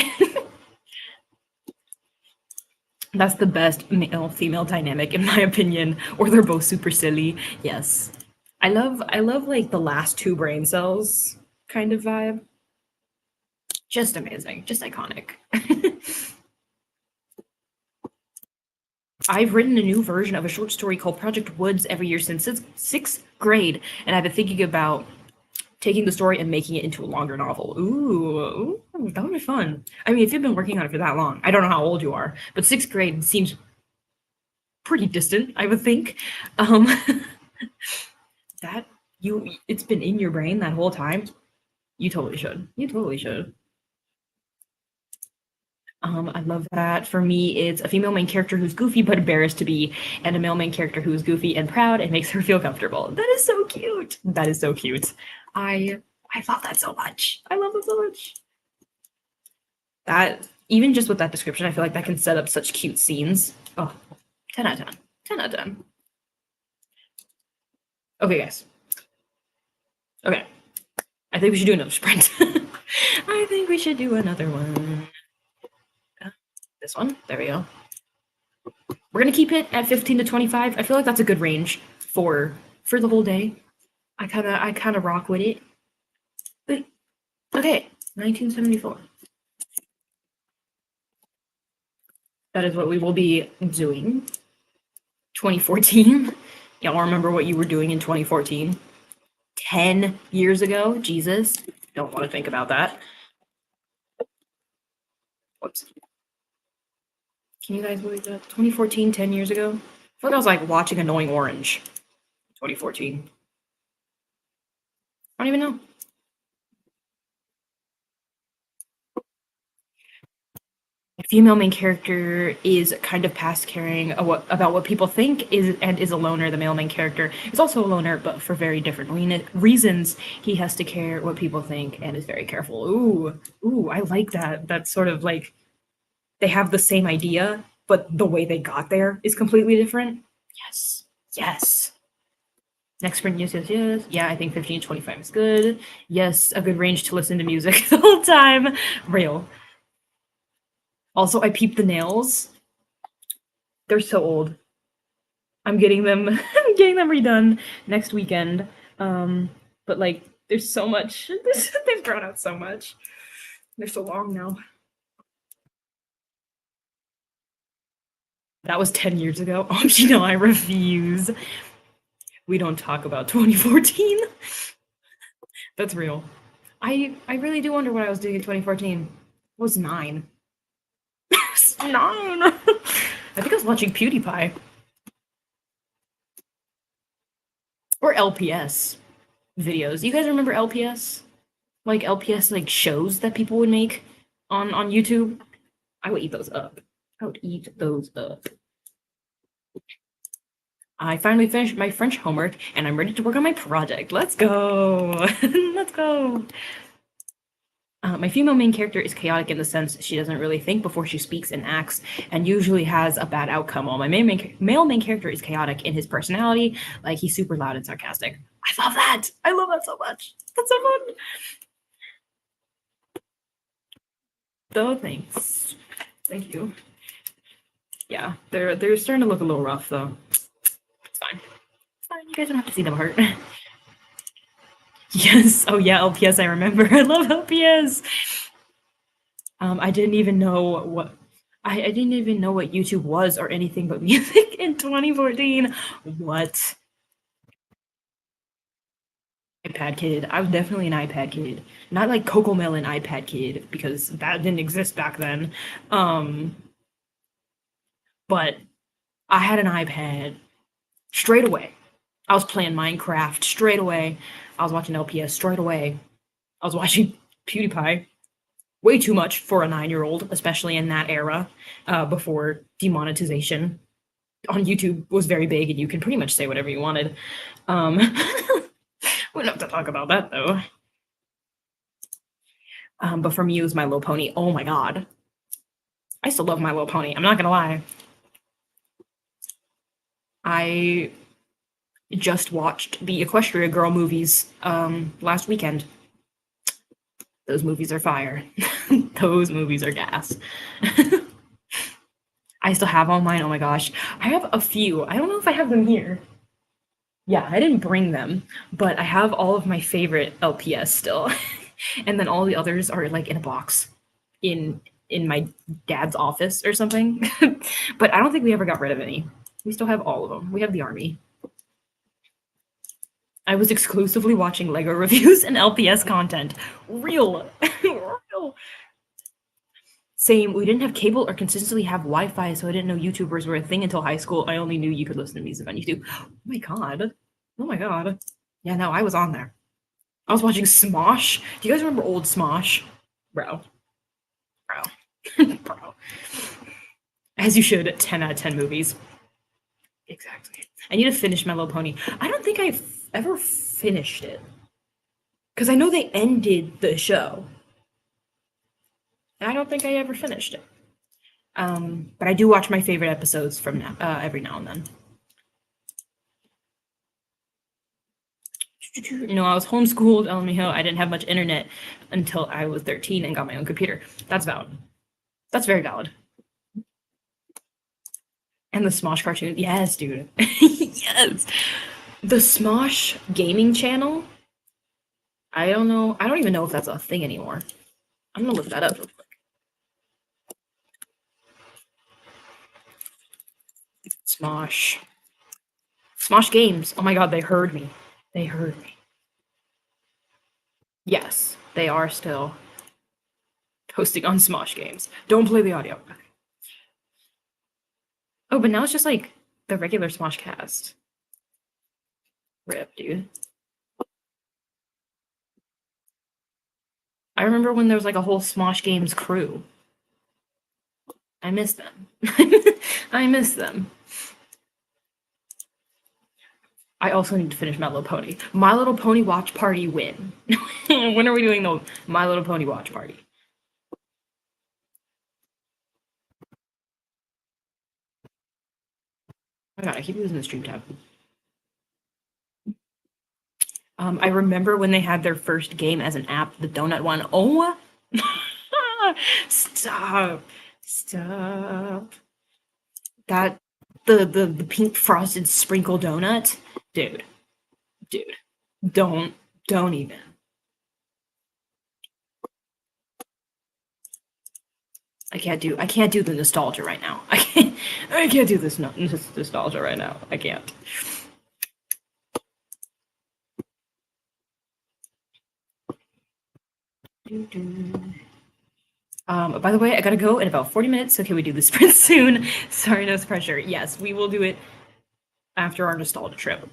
That's the best male female dynamic in my opinion, or they're both super silly. Yes. I love like the last two brain cells kind of vibe. Just amazing, just iconic. I've written a new version of a short story called Project Woods every year since sixth grade, and I've been thinking about taking the story and making it into a longer novel. Ooh, that would be fun. I mean, if you've been working on it for that long, I don't know how old you are, but sixth grade seems pretty distant, I would think. That it's been in your brain that whole time. You totally should. You totally should. I love that. For me, it's a female main character who's goofy but embarrassed to be, and a male main character who's goofy and proud and makes her feel comfortable. That is so cute. That is so cute. I love that so much. I love that so much. That even just with that description, I feel like that can set up such cute scenes. Oh, 10 out of 10. 10 out of 10. Okay, guys. Okay. I think we should do another sprint. I think we should do another one. This one. There we go. We're gonna keep it at 15 to 25. I feel like that's a good range for the whole day. I kind of rock with it. Okay, 1974. That is what we will be doing. 2014. Y'all remember what you were doing in 2014? 10 years ago? Jesus. Don't want to think about that. Whoops. Can you guys believe that? 2014, 10 years ago? I feel like I was like watching Annoying Orange. 2014. I don't even know. Female main character is kind of past caring about what people think is a loner. The male main character is also a loner, but for very different reasons. He has to care what people think and is very careful. Ooh, I like that. That's sort of like they have the same idea, but the way they got there is completely different. Yes. Next sprint, yes. Yeah, I think 15 to 25 is good. Yes, a good range to listen to music the whole time. Real. Also, I peeped the nails. They're so old. I'm getting them redone next weekend. But like there's so much. They've grown out so much. They're so long now. That was 10 years ago. Oh, I refuse. We don't talk about 2014. That's real. I really do wonder what I was doing in 2014. I was 9. I think I was watching PewDiePie. Or LPS videos. You guys remember LPS? Like LPS like shows that people would make on YouTube? I would eat those up. I finally finished my French homework and I'm ready to work on my project. Let's go. Let's go. My female main character is chaotic in the sense she doesn't really think before she speaks and acts, and usually has a bad outcome. While my male main character is chaotic in his personality, like he's super loud and sarcastic. I love that. I love that so much. That's so fun. Though, thanks. Thank you. Yeah, they're starting to look a little rough though. It's fine. It's fine. You guys don't have to see them hurt. Yes. Oh yeah, LPS. I remember. I love LPS. I didn't even know what I didn't even know what YouTube was or anything but music in 2014. What? iPad kid. I was definitely an iPad kid. Not like Coco Melon iPad kid because that didn't exist back then. Um, but I had an iPad straight away. I was playing Minecraft straight away. I was watching LPS straight away. I was watching PewDiePie way too much for a 9-year-old, especially in that era, before demonetization on YouTube was very big and you can pretty much say whatever you wanted. We don't have to talk about that though. But for me, it was My Little Pony. Oh my god. I still love My Little Pony. I'm not gonna lie. I just watched the Equestria Girl movies last weekend. Those movies are fire. Those movies are gas. I still have all mine. Oh my gosh. I have a few. I don't know if I have them here. Yeah, I didn't bring them, but I have all of my favorite LPS still. And then all the others are like in a box in my dad's office or something. But I don't think we ever got rid of any. We still have all of them. We have the army. I was exclusively watching Lego reviews and LPS content. Real. Real. Same. We didn't have cable or consistently have Wi-Fi, so I didn't know YouTubers were a thing until high school. I only knew you could listen to music on YouTube. Oh my god. Oh my god. Yeah, no, I was on there. I was watching Smosh. Do you guys remember old Smosh? Bro. Bro. As you should, 10 out of 10 movies. Exactly. I need to finish My Little Pony. I don't think I've ever finished it. Because I know they ended the show. I don't think I ever finished it. But I do watch my favorite episodes from now, every now and then. No, I was homeschooled, LMAO. I didn't have much internet until I was 13 and got my own computer. That's valid. That's very valid. And the Smosh cartoon. Yes, dude. Yes. The Smosh gaming channel. I don't know. I don't even know if that's a thing anymore. I'm gonna look that up real quick. Smosh. Smosh games. Oh my god, they heard me. They heard me. Yes, they are still posting on Smosh games. Don't play the audio. Oh, but now it's just like the regular Smosh cast. Rip, dude. I remember when there was like a whole Smosh Games crew. I miss them. I miss them. I also need to finish My Little Pony. My Little Pony Watch Party win. When are we doing the My Little Pony Watch Party? Oh my god, I keep losing the stream tab. I remember when they had their first game as an app, the donut one. Oh, stop. That the pink frosted sprinkle donut, dude. Don't even. I can't do the nostalgia right now. I can't do this nostalgia right now. I can't. By the way, I gotta go in about 40 minutes, so can we do the sprint soon? Sorry, no pressure. Yes, we will do it after our nostalgia trip.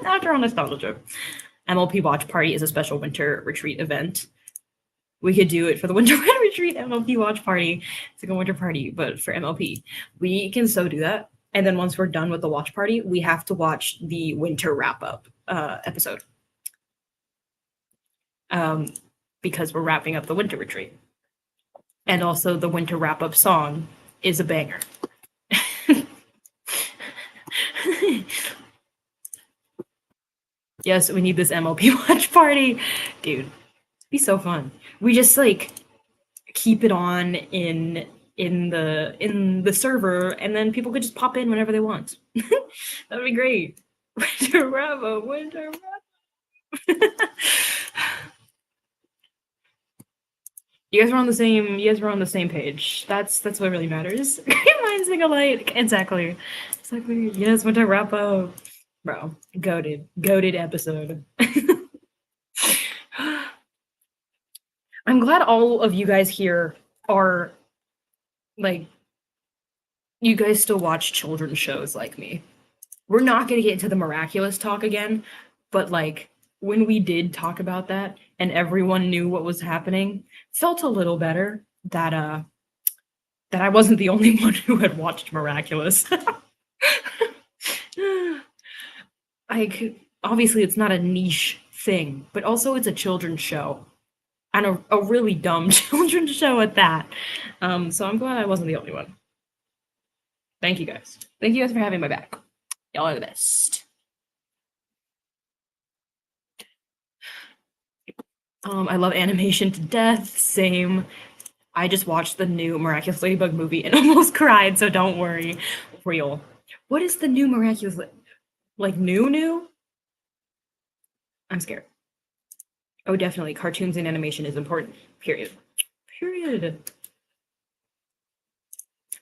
After our nostalgia trip. MLP Watch Party is a special winter retreat event. We could do it for the winter retreat MLP Watch Party. It's like a winter party, but for MLP. We can so do that. And then once we're done with the watch party, we have to watch the winter wrap-up episode. Because we're wrapping up the winter retreat. And also the winter wrap-up song is a banger. Yes, we need this MLP watch party. Dude, be so fun. We just like keep it on in the server and then people could just pop in whenever they want. That'd be great. Winter Bravo, Winter Bravo. You guys were on the same page. That's what really matters. Mine's being a light. Exactly. Exactly. Yes, Winter Bravo. Bro, goaded episode. I'm glad all of you guys here are like you guys still watch children's shows like me. We're not going to get into the miraculous talk again, but like when we did talk about that and everyone knew what was happening, felt a little better that I wasn't the only one who had watched Miraculous. Like obviously it's not a niche thing, but also it's a children's show. And a really dumb children's show at that. So I'm glad I wasn't the only one. Thank you guys. Thank you guys for having my back. Y'all are the best. I love animation to death. Same. I just watched the new Miraculous Ladybug movie and almost cried, so don't worry. Real. What is the new Miraculous like new? I'm scared. Oh, definitely. Cartoons and animation is important. Period. Period.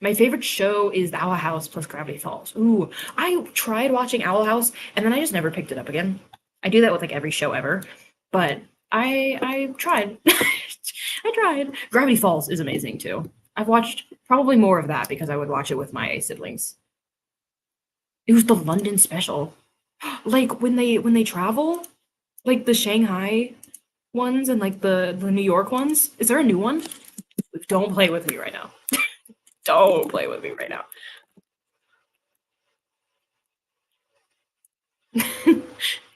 My favorite show is Owl House plus Gravity Falls. Ooh, I tried watching Owl House and then I just never picked it up again. I do that with like every show ever, but I tried. I tried. Gravity Falls is amazing too. I've watched probably more of that because I would watch it with my siblings. It was the London special. Like when they travel, like the Shanghai ones and like the New York ones. Is there a new one? Don't play with me right now. Don't play with me right now.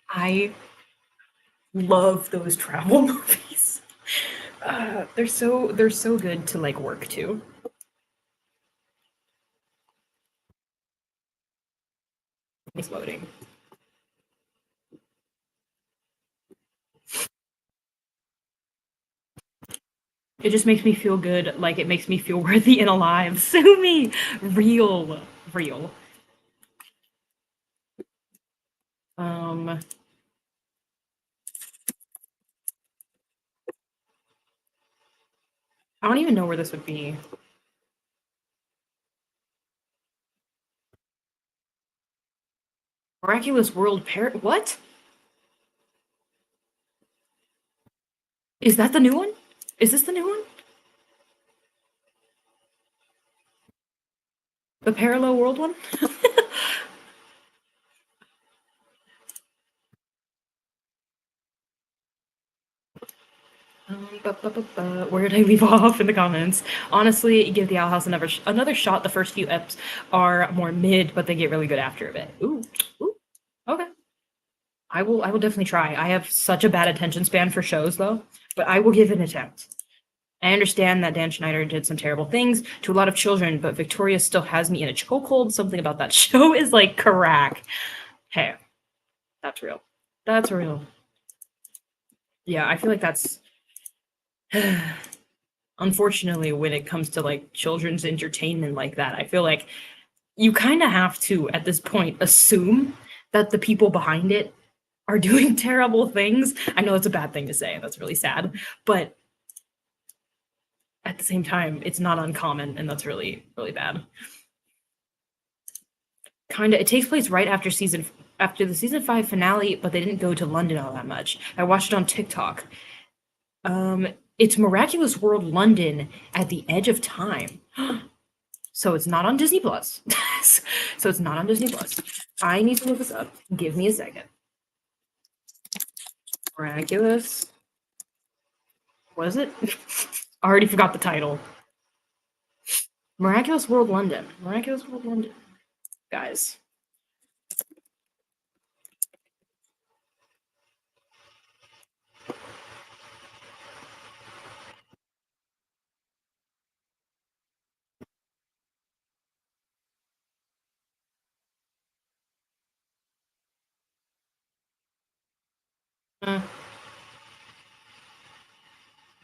I love those travel movies. They're so good to like work to. It's loading. It just makes me feel good. Like it makes me feel worthy and alive. Sue me, real, real. Um, I don't even know where this would be. Miraculous World Pair. What is that? The new one? Is this the new one? The Parallel World one? Where did I leave off in the comments? Honestly, give the Owl House another shot. The first few eps are more mid, but they get really good after a bit. Ooh, ooh, okay. I will definitely try. I have such a bad attention span for shows though, but I will give it an attempt. I understand that Dan Schneider did some terrible things to a lot of children, but Victoria still has me in a chokehold. Something about that show is like crack. Hey, that's real. That's real. Yeah, I feel like that's unfortunately when it comes to like children's entertainment like that. I feel like you kind of have to at this point assume that the people behind it are doing terrible things. I know it's a bad thing to say. That's really sad, but at the same time, it's not uncommon, and that's really, really bad. Kinda, it takes place right after the season 5 finale, but they didn't go to London all that much. I watched it on TikTok. Um, it's Miraculous World London at the Edge of Time. So it's not on Disney Plus. So it's not on Disney Plus. I need to look this up. Give me a second. Miraculous. What is it? I already forgot the title. Miraculous World London. Miraculous World London. Guys. Uh,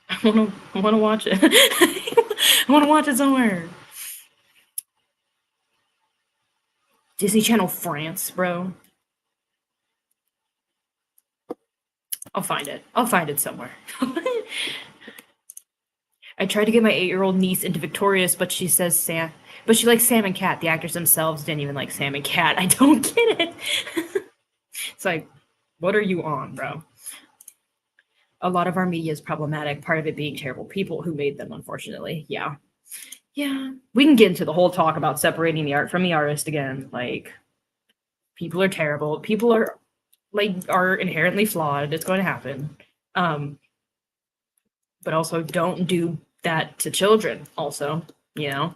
I wanna watch it. I wanna watch it somewhere. Disney Channel France, bro. I'll find it. I'll find it somewhere. I tried to get my 8-year-old niece into Victorious, but she says Sam. But she likes Sam and Cat. The actors themselves didn't even like Sam and Cat. I don't get it. It's like, what are you on, bro? A lot of our media is problematic. Part of it being terrible people who made them, unfortunately. Yeah. Yeah. We can get into the whole talk about separating the art from the artist again. Like, people are terrible. People are inherently flawed. It's going to happen. Um, but also don't do that to children, also, you know.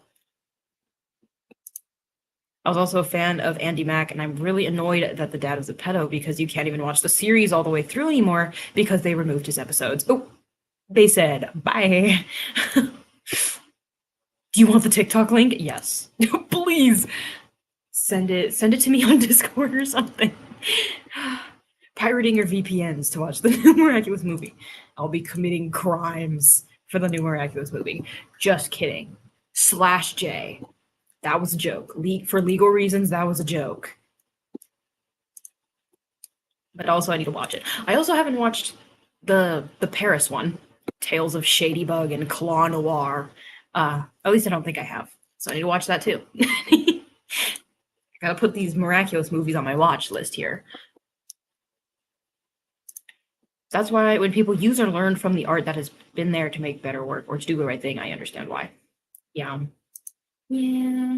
I was also a fan of Andy Mack, and I'm really annoyed that the dad was a pedo because you can't even watch the series all the way through anymore because they removed his episodes. Oh, they said bye. Do you want the TikTok link? Yes. Please send it to me on Discord or something. Pirating your VPNs to watch the new Miraculous movie. I'll be committing crimes for the new Miraculous movie. Just kidding. Slash J. That was a joke. For legal reasons, that was a joke. But also, I need to watch it. I also haven't watched the Paris one, Tales of Shadybug and Claw Noir. At least I don't think I have. So I need to watch that too. I gotta put these Miraculous movies on my watch list here. That's why when people use or learn from the art that has been there to make better work or to do the right thing, I understand why. Yeah. Yeah.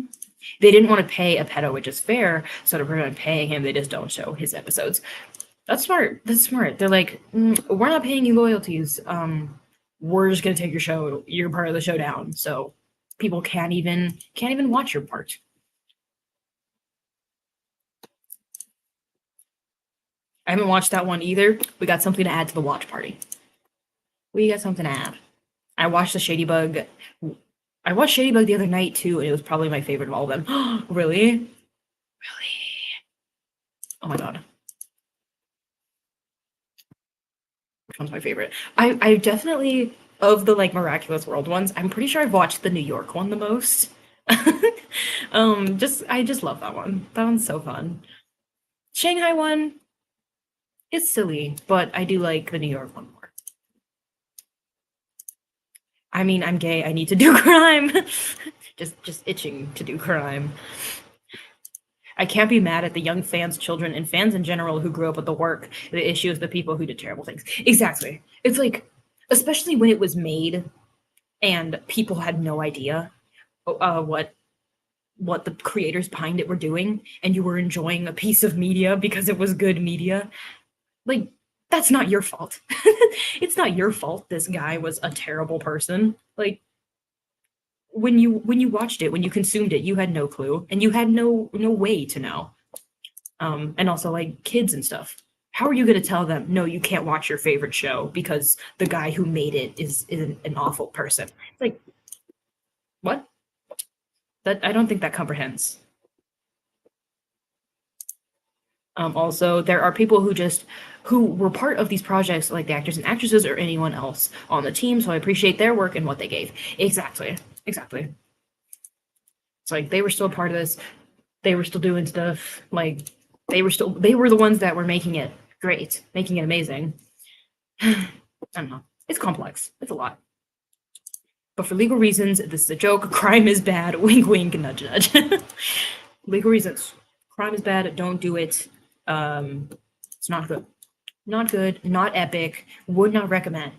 They didn't want to pay a pedo, which is fair, so to prevent paying him, they just don't show his episodes. That's smart. That's smart. They're like, we're not paying you loyalties. We're just gonna take your show, your part of the show down, so people can't even watch your part. I haven't watched that one either. We got something to add to the watch party. We got something to add. I watched the Shadybug. I watched Shadybug the other night too, and it was probably my favorite of all of them. Really? Really? Oh my god. Which one's my favorite? I definitely, of the like Miraculous World ones, I'm pretty sure I've watched the New York one the most. I just love that one. That one's so fun. Shanghai one, it's silly, but I do like the New York one more. I mean, I'm gay. I need to do crime. just itching to do crime. I can't be mad at the young fans, children, and fans in general who grew up with the work. The issue is the people who did terrible things. Exactly. It's like, especially when it was made and people had no idea what the creators behind it were doing, and you were enjoying a piece of media because it was good media. Like, that's not your fault. It's not your fault this guy was a terrible person. Like, when you watched it, when you consumed it, you had no clue and you had no way to know. And also like kids and stuff. How are you going to tell them no, you can't watch your favorite show because the guy who made it is an awful person? Like, what? That I don't think that comprehends. Also, there are people who were part of these projects, like the actors and actresses or anyone else on the team. So I appreciate their work and what they gave. Exactly. Exactly. It's like they were still a part of this. They were still doing stuff. Like they were the ones that were making it great, making it amazing. I don't know. It's complex. It's a lot. But for legal reasons, this is a joke. Crime is bad. Wink, wink, nudge, nudge. Legal reasons. Crime is bad. Don't do it. It's not good. Not good. Not epic. Would not recommend.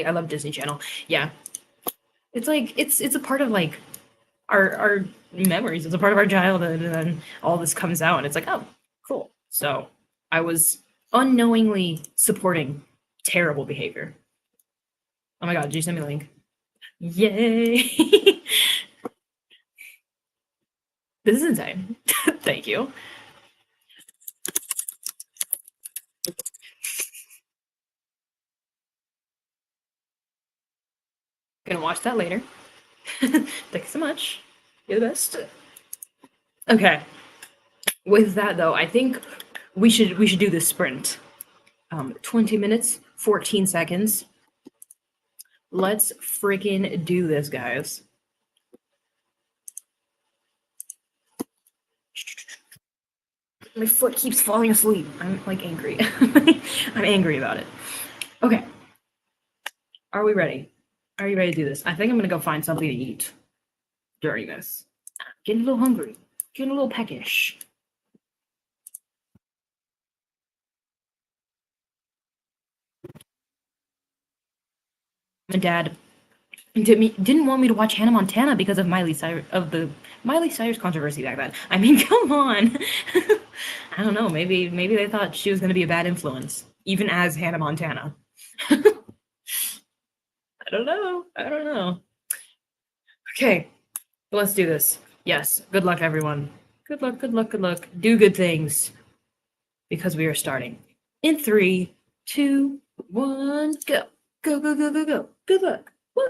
I love Disney Channel. Yeah, it's like it's a part of like our memories. It's a part of our childhood, and then all this comes out, and it's like, oh, cool. So I was unknowingly supporting terrible behavior. Oh my god, did you send me the link? Yay! This is insane. Thank you. Gonna watch that later. Thank you so much. You're the best. Okay. With that though, I think we should do this sprint. 20 minutes, 14 seconds. Let's freaking do this, guys. My foot keeps falling asleep. I'm like angry. I'm angry about it. Okay. Are we ready? Are you ready to do this? I think I'm gonna go find something to eat during this. Getting a little hungry. Getting a little peckish. My dad didn't want me to watch Hannah Montana because of the Miley Cyrus controversy back then. I mean, come on. I don't know. Maybe they thought she was going to be a bad influence, even as Hannah Montana. I don't know. I don't know. Okay, let's do this. Yes. Good luck, everyone. Good luck. Good luck. Good luck. Do good things because we are starting in 3, 2, 1, go. Go. Go. Go. Go. Go. Good luck. Woo.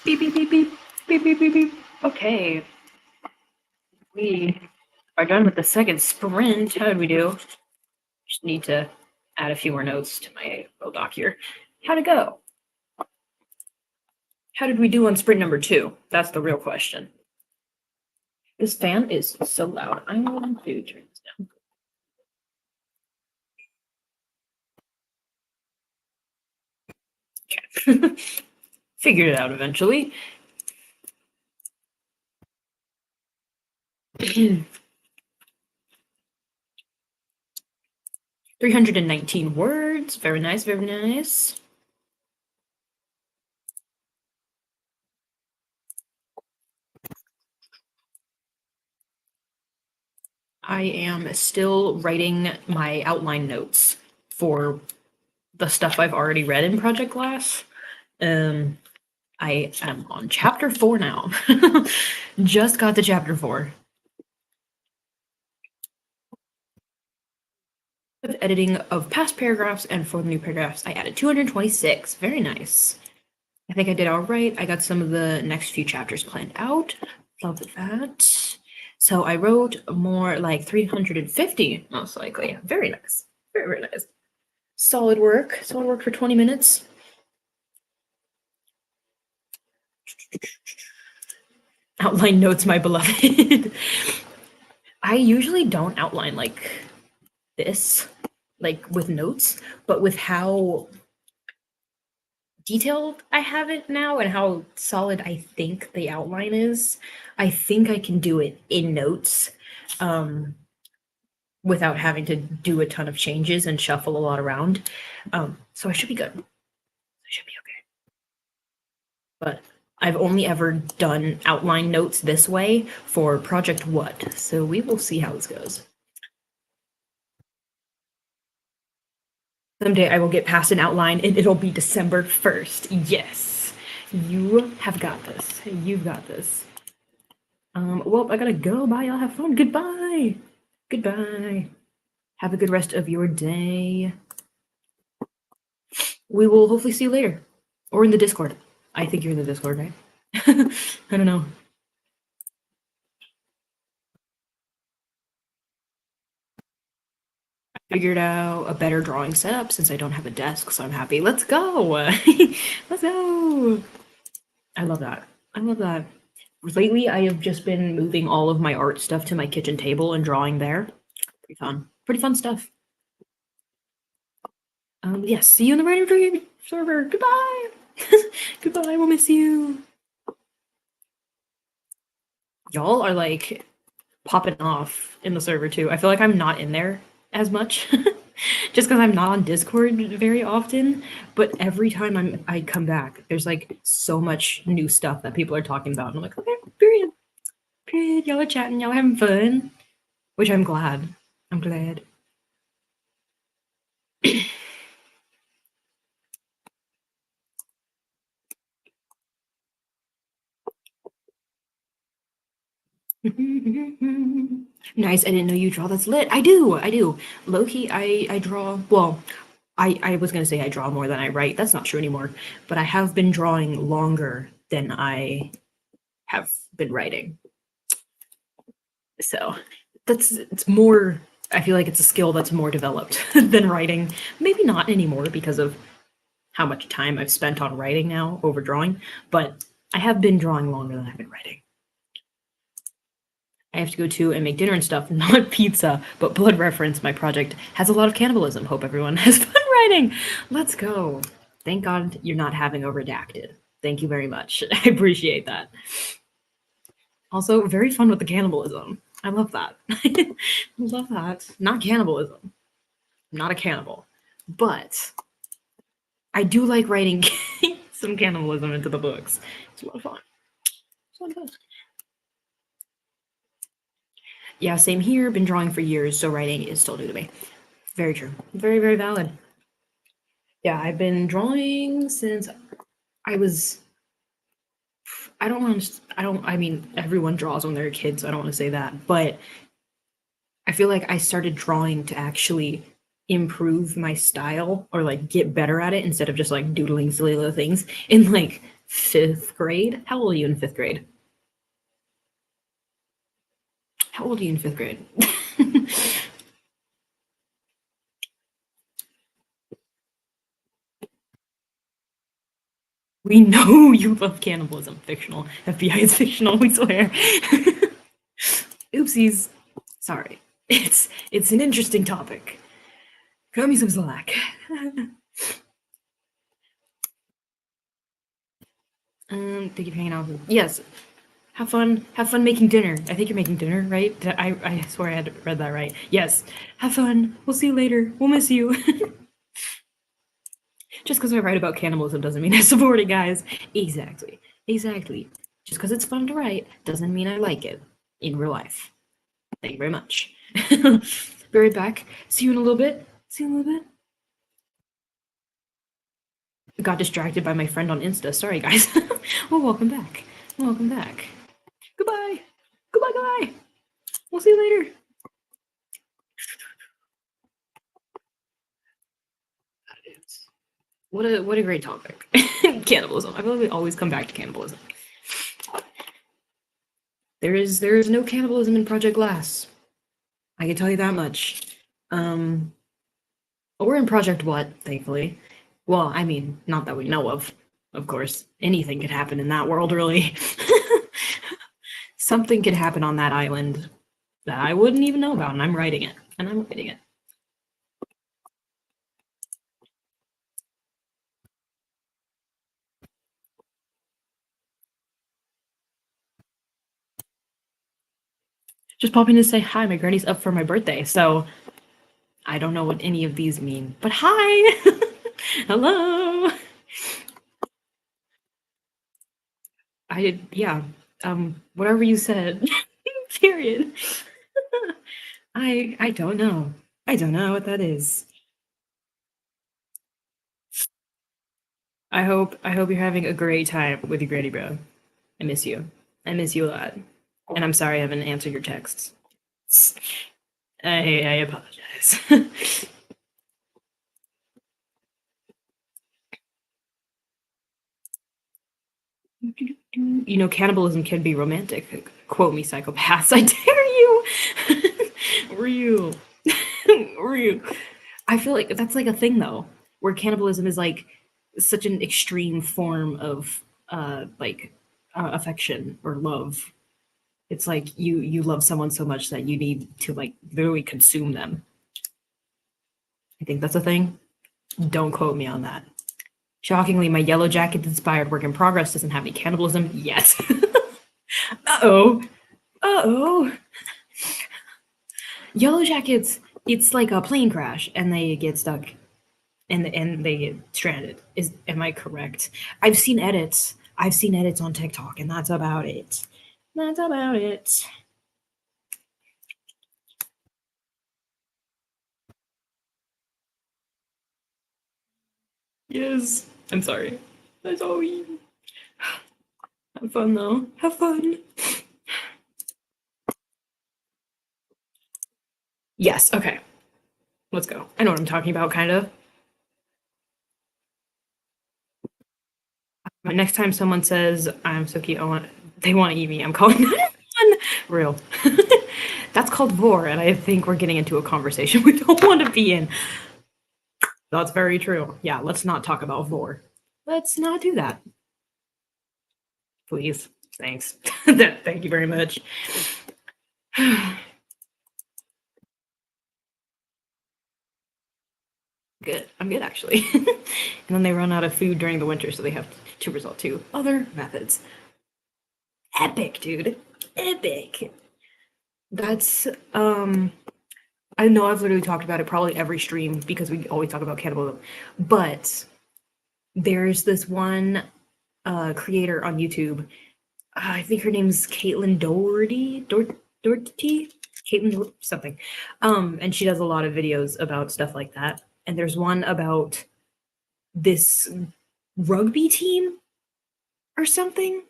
Beep, beep, beep, beep, beep, beep, beep, beep. Okay. We are done with the second sprint. How did we do? Just need to add a few more notes to my little doc here. How'd it go? How did we do on sprint number 2? That's the real question. This fan is so loud. I'm going to turn this down. Okay. Figured it out eventually. 319 words. Very nice, very nice. I am still writing my outline notes for the stuff I've already read in Project Glass. I am on chapter 4 now. Just got to chapter 4. With editing of past paragraphs, and for the new paragraphs, I added 226. Very nice. I think I did all right. I got some of the next few chapters planned out. Love that. So I wrote more like 350, most likely. Very nice. Very, very nice. Solid work. Solid work for 20 minutes. Outline notes, my beloved. I usually don't outline like this, like with notes, but with how detailed I have it now and how solid I think the outline is, I think I can do it in notes without having to do a ton of changes and shuffle a lot around. So I should be good. I should be okay. But I've only ever done outline notes this way for Project What, so we will see how this goes. Someday I will get past an outline and it'll be December 1st. Yes, you have got this. You've got this. Well, I gotta go. Bye. Y'all have fun. Goodbye. Goodbye. Have a good rest of your day. We will hopefully see you later. Or in the Discord. I think you're in the Discord, right? I don't know. Figured out a better drawing setup since I don't have a desk, so I'm happy. Let's go. Let's go. I love that. I love that. Lately, I have just been moving all of my art stuff to my kitchen table and drawing there. Pretty fun. Pretty fun stuff. Yes, see you in the Writer Dream server. Goodbye. Goodbye, we'll miss you. Y'all are like popping off in the server too. I feel like I'm not in there as much just because I'm not on Discord very often. But every time I come back, there's like so much new stuff that people are talking about. And I'm like, okay, period. Period. Y'all are chatting, y'all are having fun. Which I'm glad. I'm glad. Nice. I didn't know you draw. That's lit. I do. Low-key, I draw. Well, I was gonna say I draw more than I write. That's not true anymore. But I have been drawing longer than I have been writing. So it's more. I feel like it's a skill that's more developed than writing. Maybe not anymore because of how much time I've spent on writing now over drawing. But I have been drawing longer than I've been writing. I have to go to and make dinner and stuff, not pizza, but Blood Reference, my project, has a lot of cannibalism. Hope everyone has fun writing. Let's go. Thank God you're not having a redacted. Thank you very much. I appreciate that. Also, very fun with the cannibalism. I love that. I love that. Not cannibalism. I'm not a cannibal. But I do like writing some cannibalism into the books. It's a lot of fun. It's a lot of fun. Yeah, same here. Been drawing for years, so writing is still new to me. Very true. Very, very valid. Yeah, I've been drawing since I was. I mean, everyone draws when they're a kid, so I don't want to say that. But I feel like I started drawing to actually improve my style or like get better at it instead of just like doodling silly little things in like fifth grade. How old are you in fifth grade? How old are you in fifth grade? We know you love cannibalism. Fictional. FBI is fictional, we swear. Oopsies. Sorry. It's an interesting topic. Cut me some slack. Thank you for hanging out. Yes. Have fun. Have fun making dinner. I think you're making dinner, right? I swear I had read that right. Yes. Have fun. We'll see you later. We'll miss you. Just because I write about cannibalism doesn't mean I support it, guys. Exactly. Exactly. Just because it's fun to write doesn't mean I like it in real life. Thank you very much. Be right back. See you in a little bit. See you in a little bit. Got distracted by my friend on Insta. Sorry, guys. Well, welcome back. Welcome back. Goodbye. Goodbye, goodbye. We'll see you later. What a great topic. Cannibalism. I feel like we always come back to cannibalism. There is no cannibalism in Project Glass. I can tell you that much. We're in Project What, thankfully. Well, I mean, not that we know of. Of course, anything could happen in that world, really. Something could happen on that island that I wouldn't even know about, and I'm writing it. And I'm writing it. Just popping to say hi. My granny's up for my birthday, so I don't know what any of these mean. But hi! Hello! Yeah, whatever you said. Period. I don't know. I don't know what that is. I hope you're having a great time with your granny, bro. I miss you. I miss you a lot. And I'm sorry I haven't answered your texts. I apologize. You know, cannibalism can be romantic. Quote me, psychopaths. I dare you. Ryu. Ryu. I feel like that's like a thing though, where cannibalism is like such an extreme form of affection or love. It's like you love someone so much that you need to like literally consume them. I think that's a thing. Don't quote me on that. Shockingly, my Yellow Jacket inspired work in progress doesn't have any cannibalism yet. Uh-oh. Uh-oh. Yellow Jackets, it's like a plane crash and they get stuck and they get stranded. Am I correct? I've seen edits. I've seen edits on TikTok and that's about it. That's about it. Yes. I'm sorry. That's all we. Have fun though. Have fun. Yes, okay. Let's go. I know what I'm talking about, kind of. Next time someone says, I'm so cute, they want to eat me, I'm calling that one real. That's called vor, and I think we're getting into a conversation we don't want to be in. That's very true. Yeah, let's not talk about vor. Let's not do that. Please. Thanks. Thank you very much. Good. I'm good, actually. And then they run out of food during the winter, so they have to resort to other methods. Epic, dude. Epic. That's I know I've literally talked about it probably every stream because we always talk about cannibalism, but there's this one creator on YouTube. I think her name's Caitlin Doherty. Doherty? Caitlin something. And she does a lot of videos about stuff like that. And there's one about this rugby team or something.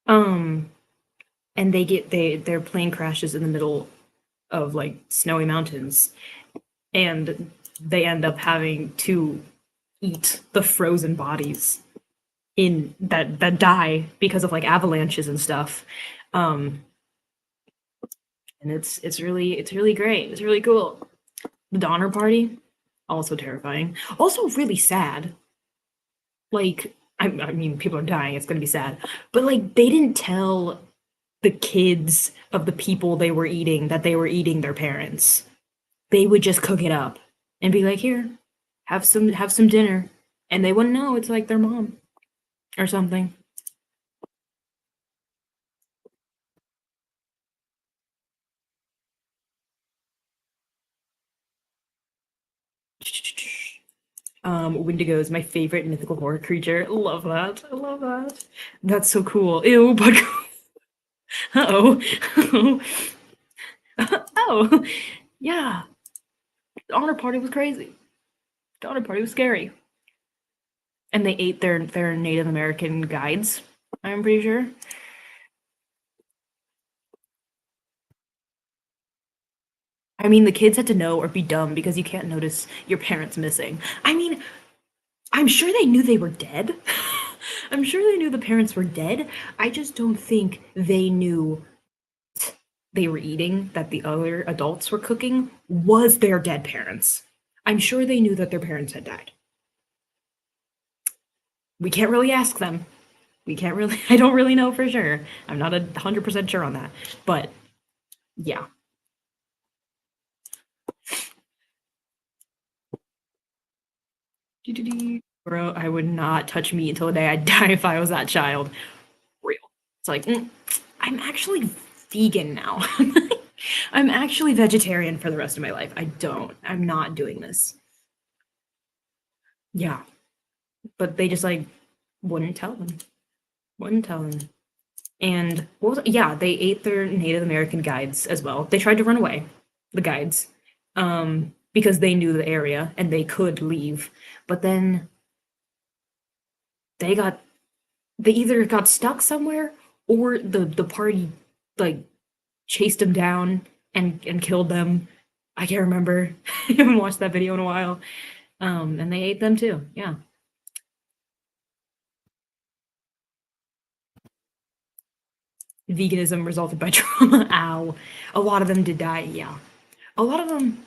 And their plane crashes in the middle of like snowy mountains, and they end up having to eat the frozen bodies in that die because of like avalanches and stuff. Um, and it's really great. It's really cool. The Donner Party, also terrifying. Also really sad. Like I mean, people are dying. It's gonna be sad, but like they didn't tell the kids of the people they were eating that they were eating their parents. They would just cook it up and be like, "Here, have some dinner," and they wouldn't know it's like their mom or something. Wendigo is my favorite mythical horror creature. Love that. I love that. That's so cool. Ew, but uh-oh. Oh, yeah. The honor party was crazy. The honor party was scary. And they ate their Native American guides, I'm pretty sure. I mean, the kids had to know or be dumb because you can't notice your parents missing. I mean, I'm sure they knew they were dead. I'm sure they knew the parents were dead. I just don't think they knew they were eating that the other adults were cooking was their dead parents. I'm sure they knew that their parents had died. We can't really ask them. We can't really, I don't really know for sure. I'm not 100% sure on that. But yeah. Bro, I would not touch meat until the day I die if I was that child. Real. It's like, I'm actually vegan now. I'm actually vegetarian for the rest of my life. I'm not doing this. Yeah. But they just like wouldn't tell them. Wouldn't tell them. And what was it? Yeah, they ate their Native American guides as well. They tried to run away, the guides, because they knew the area and they could leave. But then they got they either got stuck somewhere or the party like chased them down and killed them. I can't remember. I haven't watched that video in a while. And they ate them too. Yeah. Veganism resulted by trauma. Ow. A lot of them did die. Yeah. A lot of them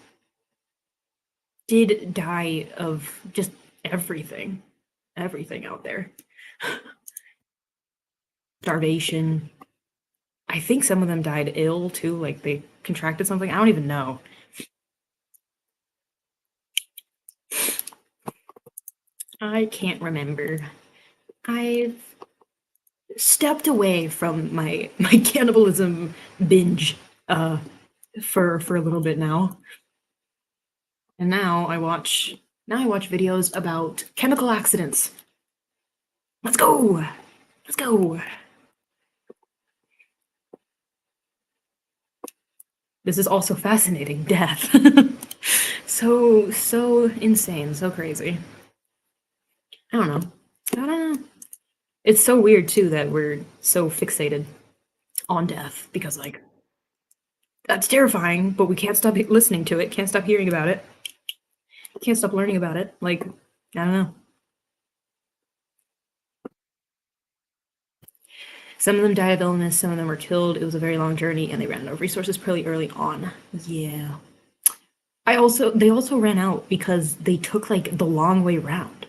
did die of just everything. Everything out there. Starvation. I think some of them died ill too, like they contracted something. I don't even know. I can't remember. I've stepped away from my cannibalism binge for a little bit now. And now I watch videos about chemical accidents. Let's go. Let's go. This is also fascinating. Death. So insane, so crazy. I don't know. I don't know. It's so weird too that we're so fixated on death because like that's terrifying, but we can't stop listening to it, can't stop hearing about it, can't stop learning about it. Like, I don't know. Some of them died of illness, some of them were killed. It was a very long journey, and they ran out of resources pretty early on. Yeah. They also ran out because they took like the long way round.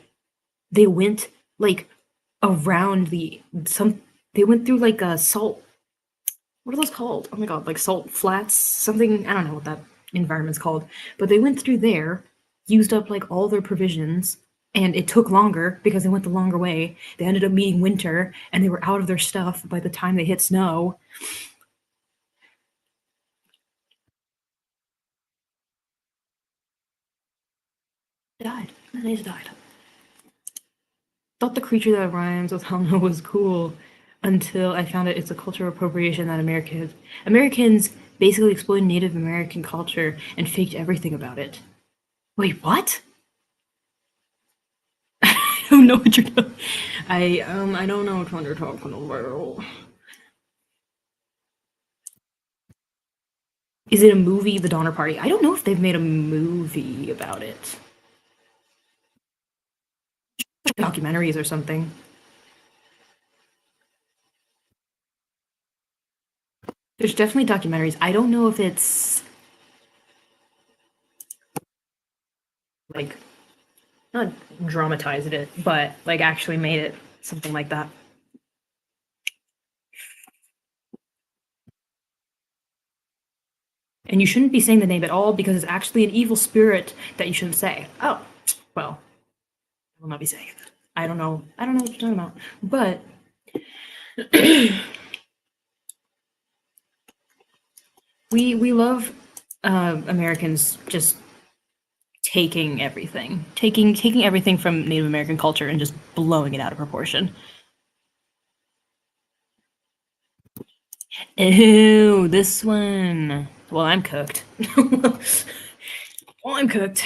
They went like around they went through like a salt, what are those called? Oh my god, like salt flats, something, I don't know what that environment's called. But they went through there, used up like all their provisions, and it took longer because they went the longer way. They ended up meeting winter and they were out of their stuff by the time they hit snow. They died. They just died. Thought the creature that rhymes with Helena was cool until I found out it's a cultural appropriation that Americans basically exploited Native American culture and faked everything about it. Wait, what? I don't know what you're talking. I don't know what you're talking about. Is it a movie, The Donner Party? I don't know if they've made a movie about it. Documentaries or something. There's definitely documentaries. I don't know if it's like not dramatized it, but like actually made it something like that. And you shouldn't be saying the name at all because it's actually an evil spirit that you shouldn't say. Oh, well, I will not be saying it. I don't know. I don't know what you're talking about. But we love Americans just taking everything, taking everything from Native American culture and just blowing it out of proportion. Ew, this one. Well, I'm cooked. Well, I'm cooked.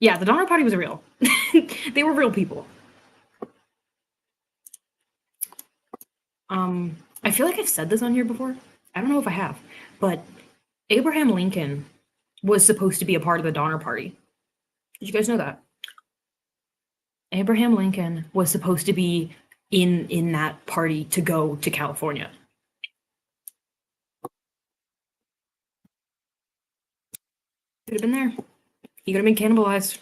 Yeah, the Donner Party was real. They were real people. I feel like I've said this on here before. I don't know if I have, but Abraham Lincoln was supposed to be a part of the Donner Party. Did you guys know that? Abraham Lincoln was supposed to be in that party to go to California. Could have been there. He could have been cannibalized.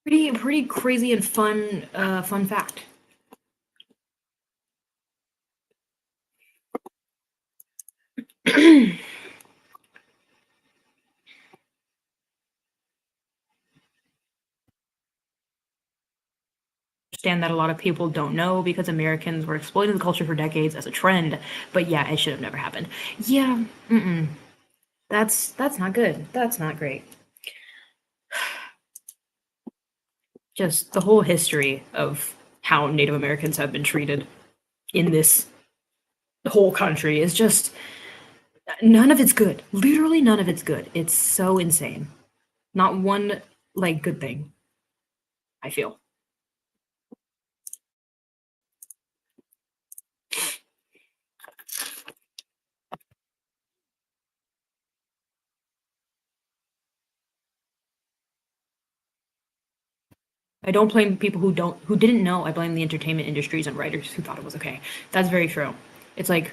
Pretty crazy and fun fact. Understand that a lot of people don't know because Americans were exploiting the culture for decades as a trend, but yeah, it should have never happened. Yeah, that's not good. That's not great. Just the whole history of how Native Americans have been treated in this whole country is just none of it's good. Literally none of it's good. It's so insane. Not one like good thing, I feel. I don't blame people who didn't know. I blame the entertainment industries and writers who thought it was okay. That's very true. It's like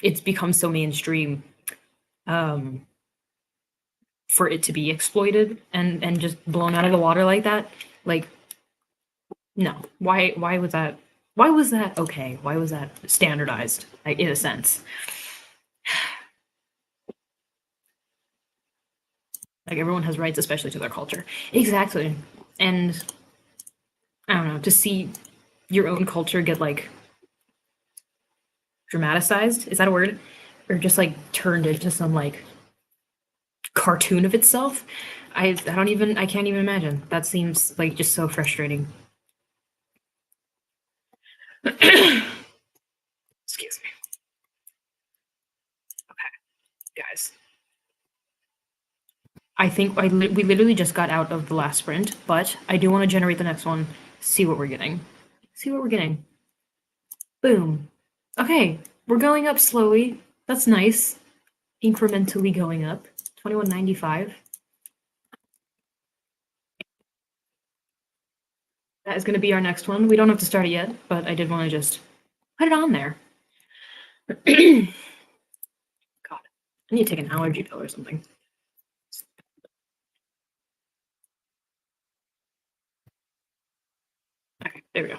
it's become so mainstream um, for it to be exploited and just blown out of the water like that. Like, no. Why was that? Why was that okay? Why was that standardized? Like, in a sense, like everyone has rights, especially to their culture. Exactly, and I don't know, to see your own culture get like dramatized, is that a word? Or just like turned into some like cartoon of itself. I can't even imagine. That seems like just so frustrating. Excuse me. Okay, guys. I think we literally just got out of the last sprint, but I do want to generate the next one, see what we're getting. See what we're getting. Boom. Okay, we're going up slowly. That's nice. Incrementally going up. 2195. That is going to be our next one. We don't have to start it yet, but I did want to just put it on there. God, I need to take an allergy pill or something. Okay, there we go.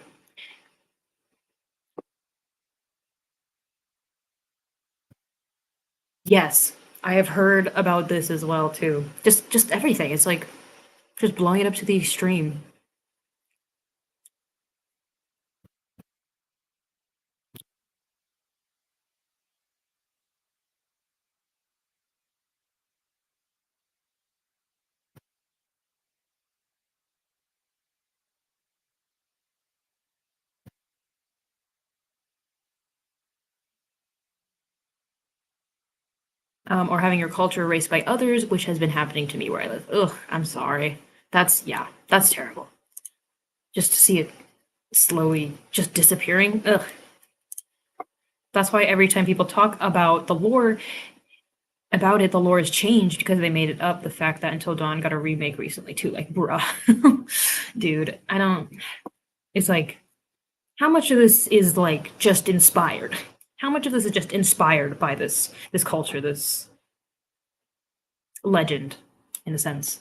Yes, I have heard about this as well too. Just everything. It's like just blowing it up to the extreme. Or having your culture erased by others, which has been happening to me where I live. Ugh, I'm sorry. Yeah, that's terrible. Just to see it slowly just disappearing. Ugh. That's why every time people talk about the lore, about it, the lore has changed because they made it up. The fact that Until Dawn got a remake recently too, like bruh. dude, I don't. It's like, how much of this is like just inspired? How much of this is just inspired by this culture, this legend, in a sense?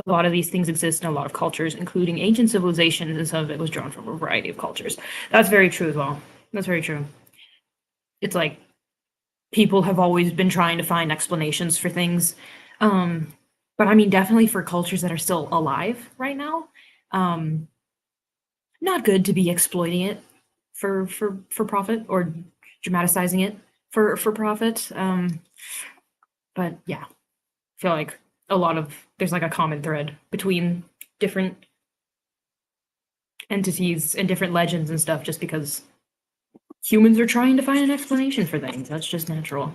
A lot of these things exist in a lot of cultures, including ancient civilizations, and some of it was drawn from a variety of cultures. That's very true as well. That's very true. It's like people have always been trying to find explanations for things. Um, but I mean, definitely for cultures that are still alive right now, um, not good to be exploiting it for profit or dramaticizing it for profit. But yeah, I feel like a lot of there's like a common thread between different entities and different legends and stuff, just because humans are trying to find an explanation for things. That's just natural.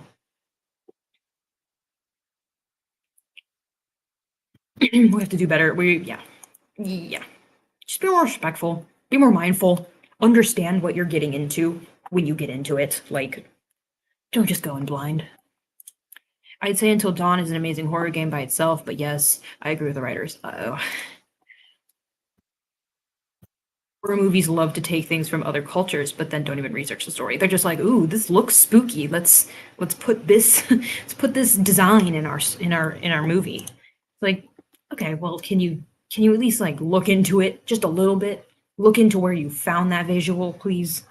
We have to do better. Yeah. Just be more respectful, be more mindful, understand what you're getting into when you get into it. Like, don't just go in blind. I'd say Until Dawn is an amazing horror game by itself, but yes, I agree with the writers. Horror movies love to take things from other cultures, but then don't even research the story. They're just like, "Ooh, this looks spooky. Let's put this let's put this design in our movie." It's like, okay, well, can you at least like look into it just a little bit? Look into where you found that visual, please.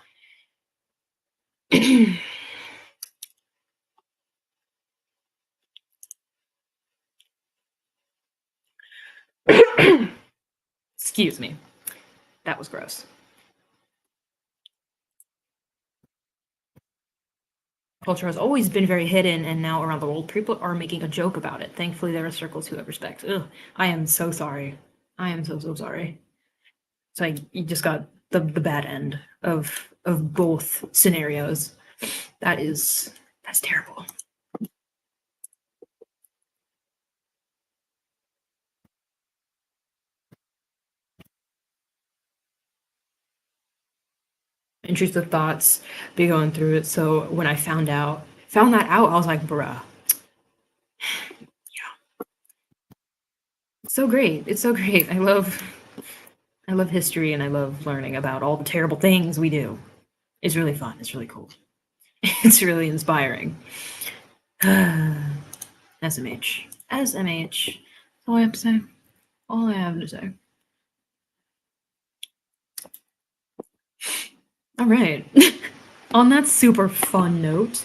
Excuse me. That was gross. Culture has always been very hidden, and now around the world, people are making a joke about it. Thankfully, there are circles who have respect. Ugh, I am so sorry. I am so sorry. It's like you just got the bad end of both scenarios. That's terrible. Intrusive thoughts, be going through it. So when I found that out, I was like, bruh, it's so great. It's so great. I love history and I love learning about all the terrible things we do. It's really fun. It's really cool. It's really inspiring. SMH. SMH. All I have to say. All I have to say. All right. On that super fun note,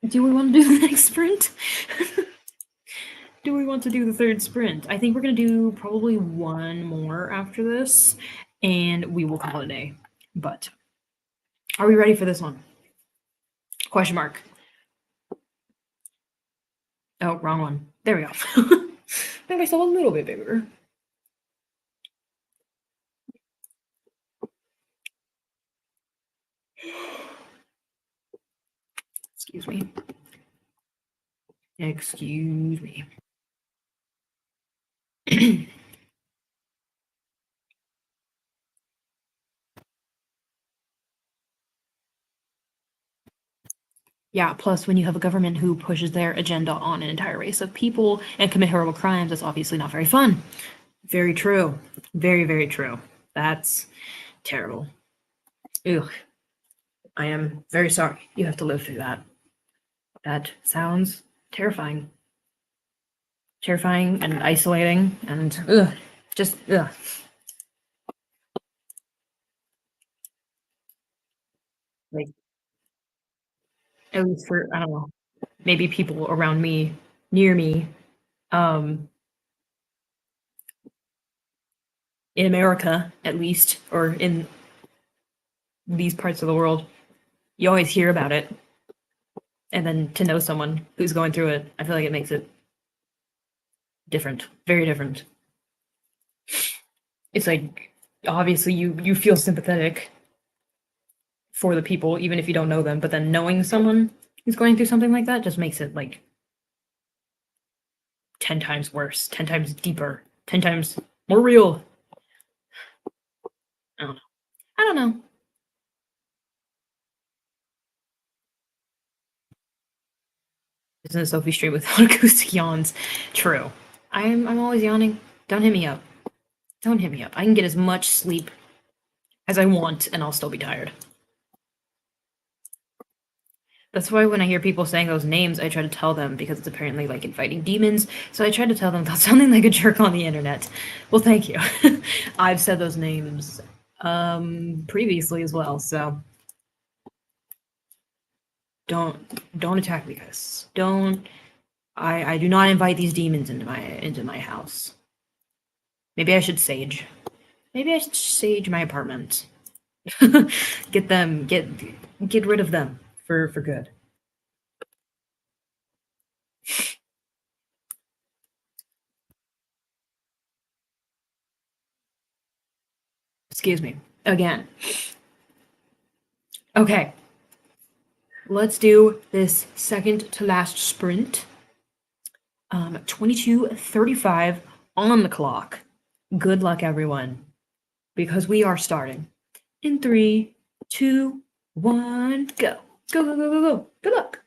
do we want to do the next sprint? Do we want to do the third sprint? I think we're going to do probably one more after this, and we will call it a day. But are we ready for this one? Question mark. Oh, wrong one. There we go. Make myself a little bit bigger. Excuse me. Excuse me. Yeah, plus when you have a government who pushes their agenda on an entire race of people and commit horrible crimes, that's obviously not very fun. Very true. Very, very true. That's terrible. Ugh. I am very sorry you have to live through that. That sounds terrifying. Terrifying and isolating and ugh. Just ugh. Like, at least for, I don't know, maybe people around me, near me, um, in America at least, or in these parts of the world, you always hear about it. And then to know someone who's going through it, I feel like it makes it different, very different. It's like obviously you feel sympathetic for the people, even if you don't know them, but then knowing someone who's going through something like that just makes it like 10 times worse, 10 times deeper, 10 times more real. I don't know. I don't know. listen to Sophie stream without acoustic yawns. True. I'm always yawning. Don't hit me up. Don't hit me up. I can get as much sleep as I want, and I'll still be tired. That's why when I hear people saying those names, I try to tell them, because it's apparently like inviting demons. So I try to tell them without sounding like a jerk on the internet. Well, thank you. I've said those names previously as well, so don't attack me, guys. Don't. I do not invite these demons into my house. Maybe I should sage. Maybe I should sage my apartment. Get rid of them for good. Excuse me. Again. Okay. Let's do this second to last sprint. 22:35 on the clock. Good luck, everyone, because we are starting in 3, 2, 1, go. Go, go, go, go, go. Good luck.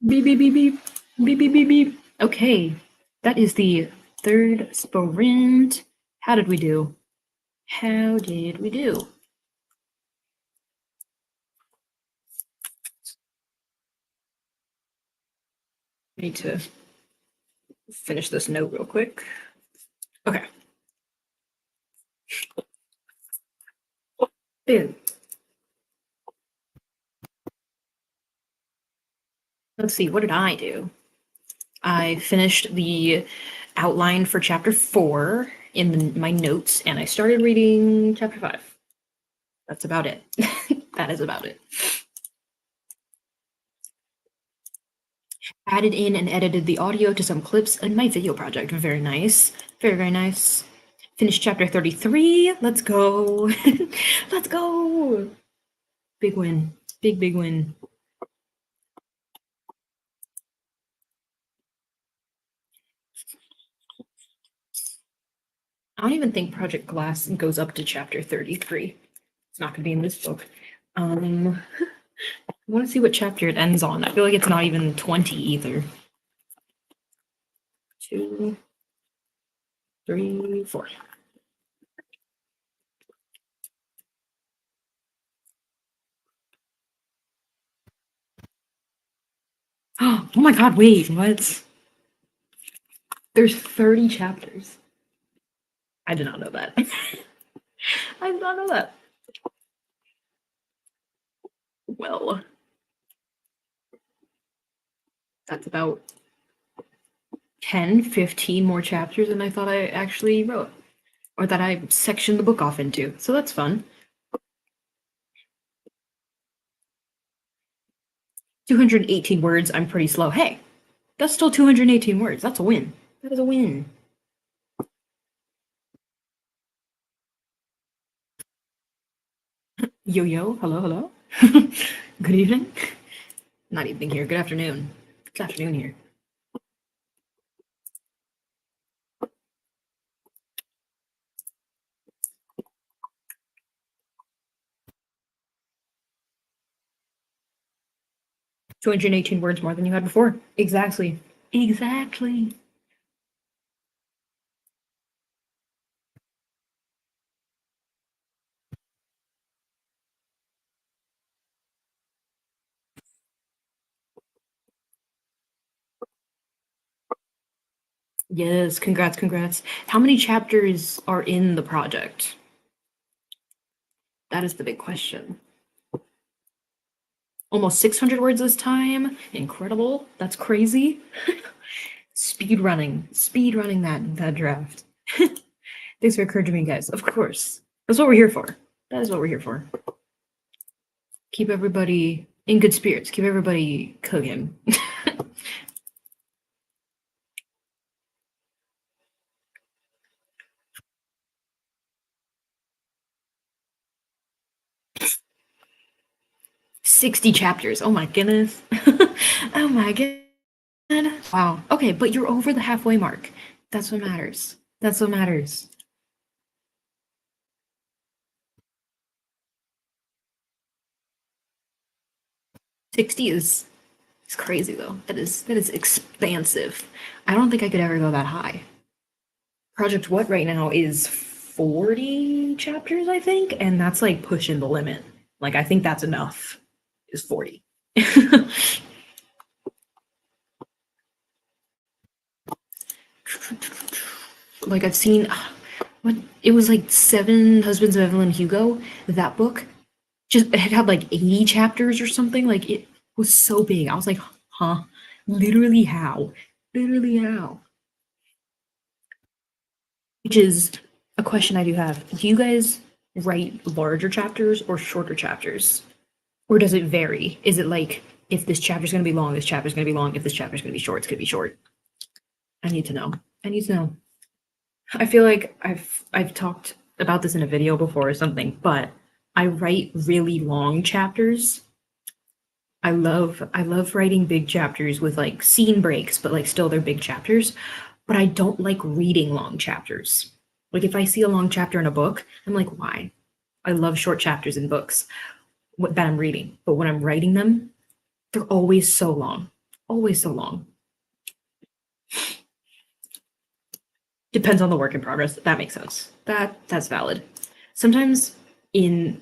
Beep, beep, beep, beep. Beep, beep, beep, beep. Okay. That is the third sprint. How did we do? How did we do? I need to finish this note real quick. Okay. Dude. Let's see, what did I do? I finished the outline for chapter 4 in my notes, and I started reading chapter 5. That's about it. That is about it. Added in and edited the audio to some clips in my video project. Very nice. Very, very nice. Finished chapter 33. Let's go. Let's go. Big win. Big, big win. I don't even think Project Glass goes up to chapter 33. It's not going to be in this book. I want to see what chapter it ends on. I feel like it's not even 20 either. 2, 3, 4. Oh my god, wait, what? There's 30 chapters. I did not know that. I did not know that. Well, that's about 10, 15 more chapters than I thought I actually wrote, or that I sectioned the book off into. So that's fun. 218 words, I'm pretty slow. Hey, that's still 218 words. That's a win. That is a win. Yo, yo, hello, hello. Good evening. Not evening here. Good afternoon. It's afternoon here. $218 words more than you had before. Exactly. Exactly. Yes, congrats, congrats. How many chapters are in the project? That is the big question. Almost 600 words this time. Incredible. That's crazy. Speed running that draft. Thanks for encouraging me, guys. Of course. That's what we're here for. That is what we're here for. Keep everybody in good spirits. Keep everybody cooking. $60 chapters. Oh my goodness. Oh my god. Wow. Okay, but you're over the halfway mark. That's what matters. That's what matters. 60 is crazy though. That is expansive. I don't think I could ever go that high. Project What right now is 40 chapters, I think, and that's like pushing the limit. Like I think that's enough. Is 40. Like I've seen what it was like Seven Husbands of Evelyn Hugo, that book. Just it had like 80 chapters or something. Like it was so big. I was like, huh? Literally how? Literally how? Which is a question I do have. Do you guys write larger chapters or shorter chapters? Or does it vary? Is it like if this chapter's gonna be long, this chapter's gonna be long, if this chapter's gonna be short, it's gonna be short? I need to know. I need to know. I feel like I've talked about this in a video before or something, but I write really long chapters. I love writing big chapters with like scene breaks, but like still they're big chapters. But I don't like reading long chapters. Like if I see a long chapter in a book, I'm like, why? I love short chapters in books that I'm reading, but when I'm writing them, they're always so long. always so long. Depends on the work in progress. That makes sense. That's valid. Sometimes in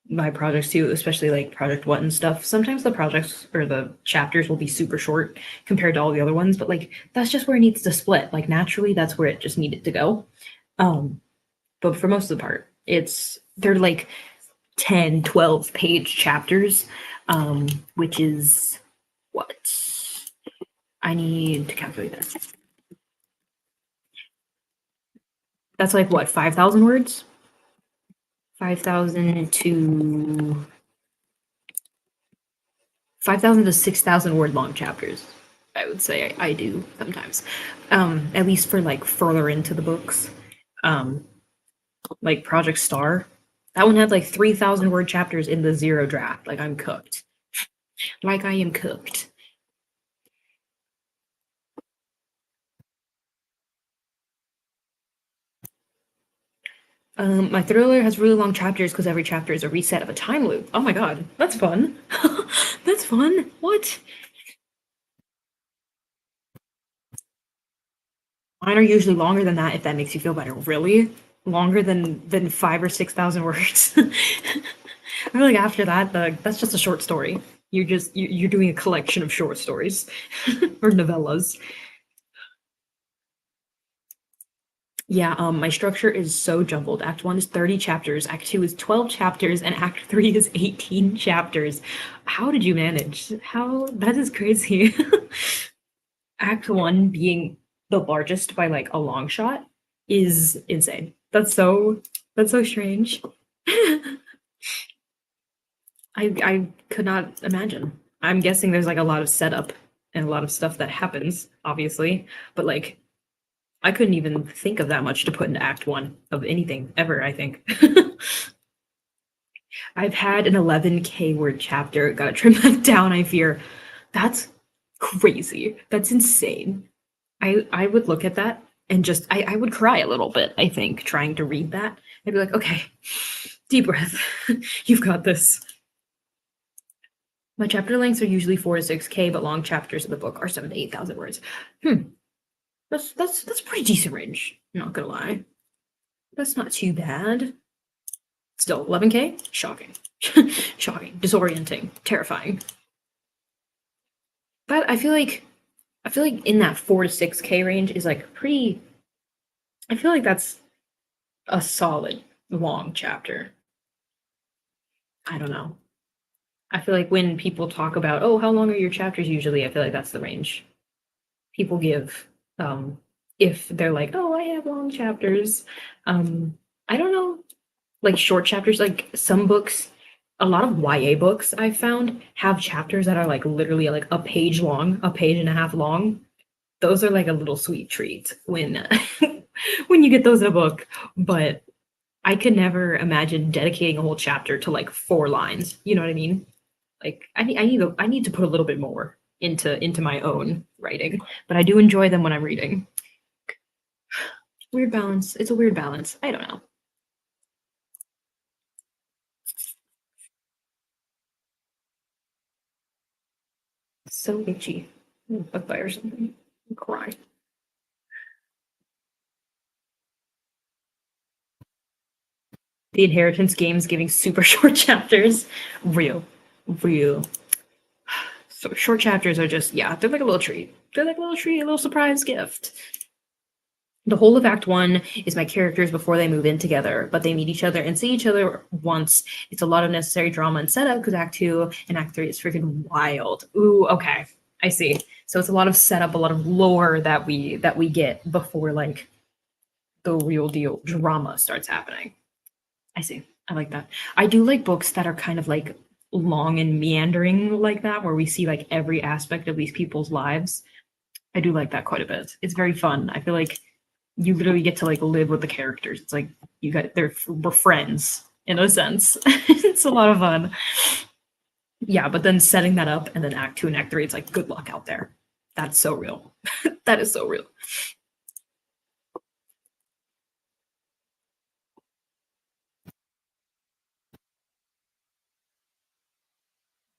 my projects too, especially like project one and stuff, sometimes the projects or the chapters will be super short compared to all the other ones, but like that's just where it needs to split. Like naturally that's where it just needed to go. Um, but for most of the part, they're like 10, 12 page chapters, which is what I need to calculate that. That's like what, 5,000 words? 5,000 to 5,000 to 6,000 word long chapters. I would say I do sometimes, at least for like further into the books, um, like Project Star. That one had like 3,000 word chapters in the zero draft. Like I'm cooked. Like I am cooked. My thriller has really long chapters because every chapter is a reset of a time loop. Oh my god, that's fun. That's fun. What? Mine are usually longer than that if that makes you feel better. Really? Longer than 5 or 6,000 words. I feel like after that, that's just a short story. You're doing a collection of short stories or novellas. Yeah, my structure is so jumbled. Act one is 30 chapters, act two is 12 chapters, and act three is 18 chapters. How did you manage? How that is crazy. Act one being the largest by like a long shot is insane. That's so strange. I could not imagine. I'm guessing there's like a lot of setup and a lot of stuff that happens, obviously, but like I couldn't even think of that much to put into act one of anything ever, I think. I've had an 11K word chapter, gotta trim that down, I fear. That's crazy. That's insane. I would look at that and just I would cry a little bit, I think, trying to read that. I'd be like, okay, deep breath. You've got this. My chapter lengths are usually 4 to 6K, but long chapters of the book are 7 to 8,000 words. Hmm. That's pretty decent range. Not gonna lie. That's not too bad. Still, 11K? Shocking. Shocking. Disorienting. Terrifying. But I feel like in that 4 to 6K range is like pretty I feel like that's a solid long chapter. I don't know. I feel like when people talk about, oh, how long are your chapters usually? I feel like that's the range people give. If they're like, oh, I have long chapters. I don't know, like short chapters, like some books, a lot of YA books I've found have chapters that are like literally like a page long, a page and a half long. Those are like a little sweet treat when when you get those in a book. But I could never imagine dedicating a whole chapter to like 4 lines. You know what I mean? Like I need to put a little bit more into my own writing, but I do enjoy them when I'm reading. Weird balance. It's a weird balance. I don't know. So itchy. Bug bite or something. Cry. The Inheritance games giving super short chapters. Real. Real. So short chapters are just, yeah, they're like a little treat. They're like a little treat, a little surprise gift. The whole of Act One is my characters before they move in together, but they meet each other and see each other once. It's a lot of necessary drama and setup because Act Two and Act Three is freaking wild. Ooh, okay, I see. So it's a lot of setup, a lot of lore that we get before like the real deal drama starts happening. I see. I like that. I do like books that are kind of like long and meandering like that, where we see like every aspect of these people's lives. I do like that quite a bit. It's very fun. I feel like you literally get to like live with the characters. It's like we're friends in a sense. It's a lot of fun. Yeah, but then setting that up and then act two and act three, it's like good luck out there. That's so real. That is so real.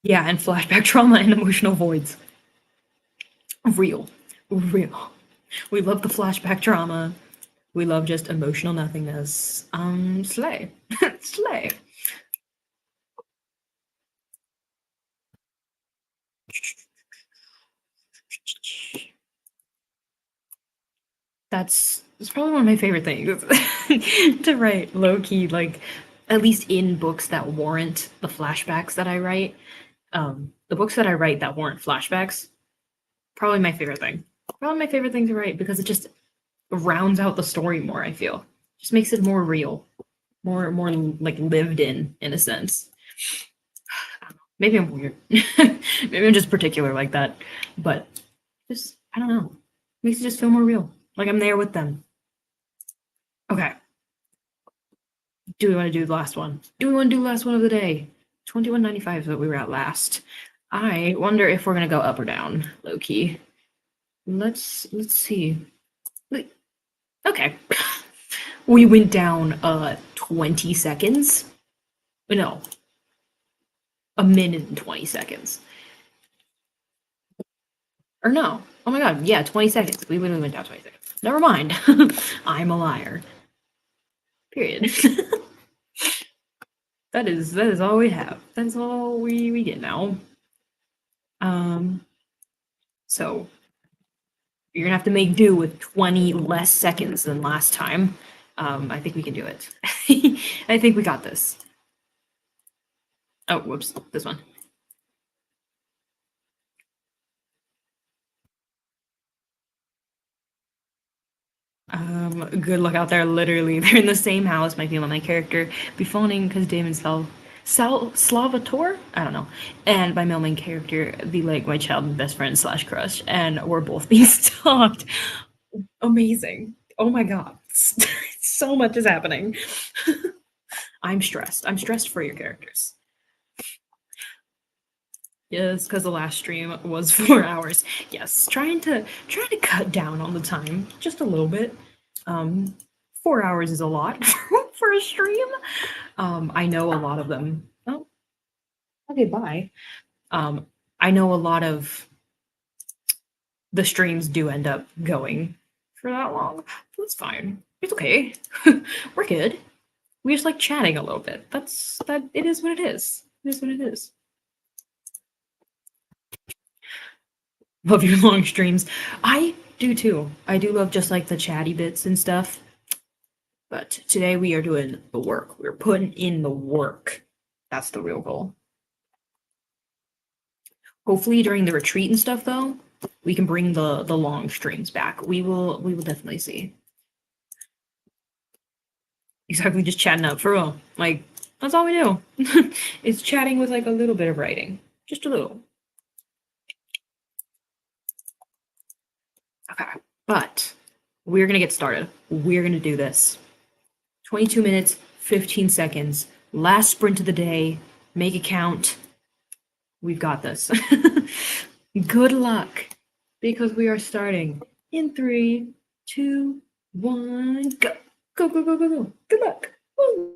Yeah, and flashback trauma and emotional voids. Real. Real. We love the flashback drama. We love just emotional nothingness. Slay. Slay. It's probably one of my favorite things to write, low key, like at least in books that warrant the flashbacks that I write. The books that I write that warrant flashbacks, probably my favorite thing. Probably my favorite thing to write because it just rounds out the story more, I feel. Just makes it more real, more like lived in a sense. Maybe I'm weird. Maybe I'm just particular like that. But just I don't know. Makes it just feel more real. Like I'm there with them. Okay. Do we want to do the last one? Do we want to do the last one of the day? 21.95 is what we were at last. I wonder if we're gonna go up or down, low key. Let's see. Okay. We went down 20 seconds. No. A minute and 20 seconds. Or no. Oh my god, yeah, 20 seconds. We literally went down 20 seconds. Never mind. I'm a liar. Period. that is all we have. That's all we get now. So you're gonna have to make do with 20 less seconds than last time. I think we can do it. I think we got this. Oh, whoops, this one. Good luck out there. Literally, they're in the same house. My female, my character, befalling because Damon Salvatore. I don't know, and my male main character, the like my child best friend slash crush, and we're both being stalked. Amazing. Oh my god, so much is happening. I'm stressed. I'm stressed for your characters. Yes, because the last stream was 4 hours. Yes, trying to cut down on the time just a little bit. 4 hours is a lot for a stream. I know a lot of them. Oh, okay, bye. I know a lot of the streams do end up going for that long. That's fine. It's okay. We're good. We just like chatting a little bit. That. It is what it is. It is what it is. Love your long streams. I do too. I do love just like the chatty bits and stuff. But today we are doing the work. We're putting in the work. That's the real goal. Hopefully during the retreat and stuff though, we can bring the long streams back. We will definitely see. Exactly, just chatting up for real. Like that's all we do. It's chatting with like a little bit of writing. Just a little. Okay. But we're gonna get started. We're gonna do this. 22 minutes, 15 seconds. Last sprint of the day. Make it count. We've got this. Good luck, because we are starting in 3, 2, 1, go. Go, go, go, go, go. Good luck. Woo.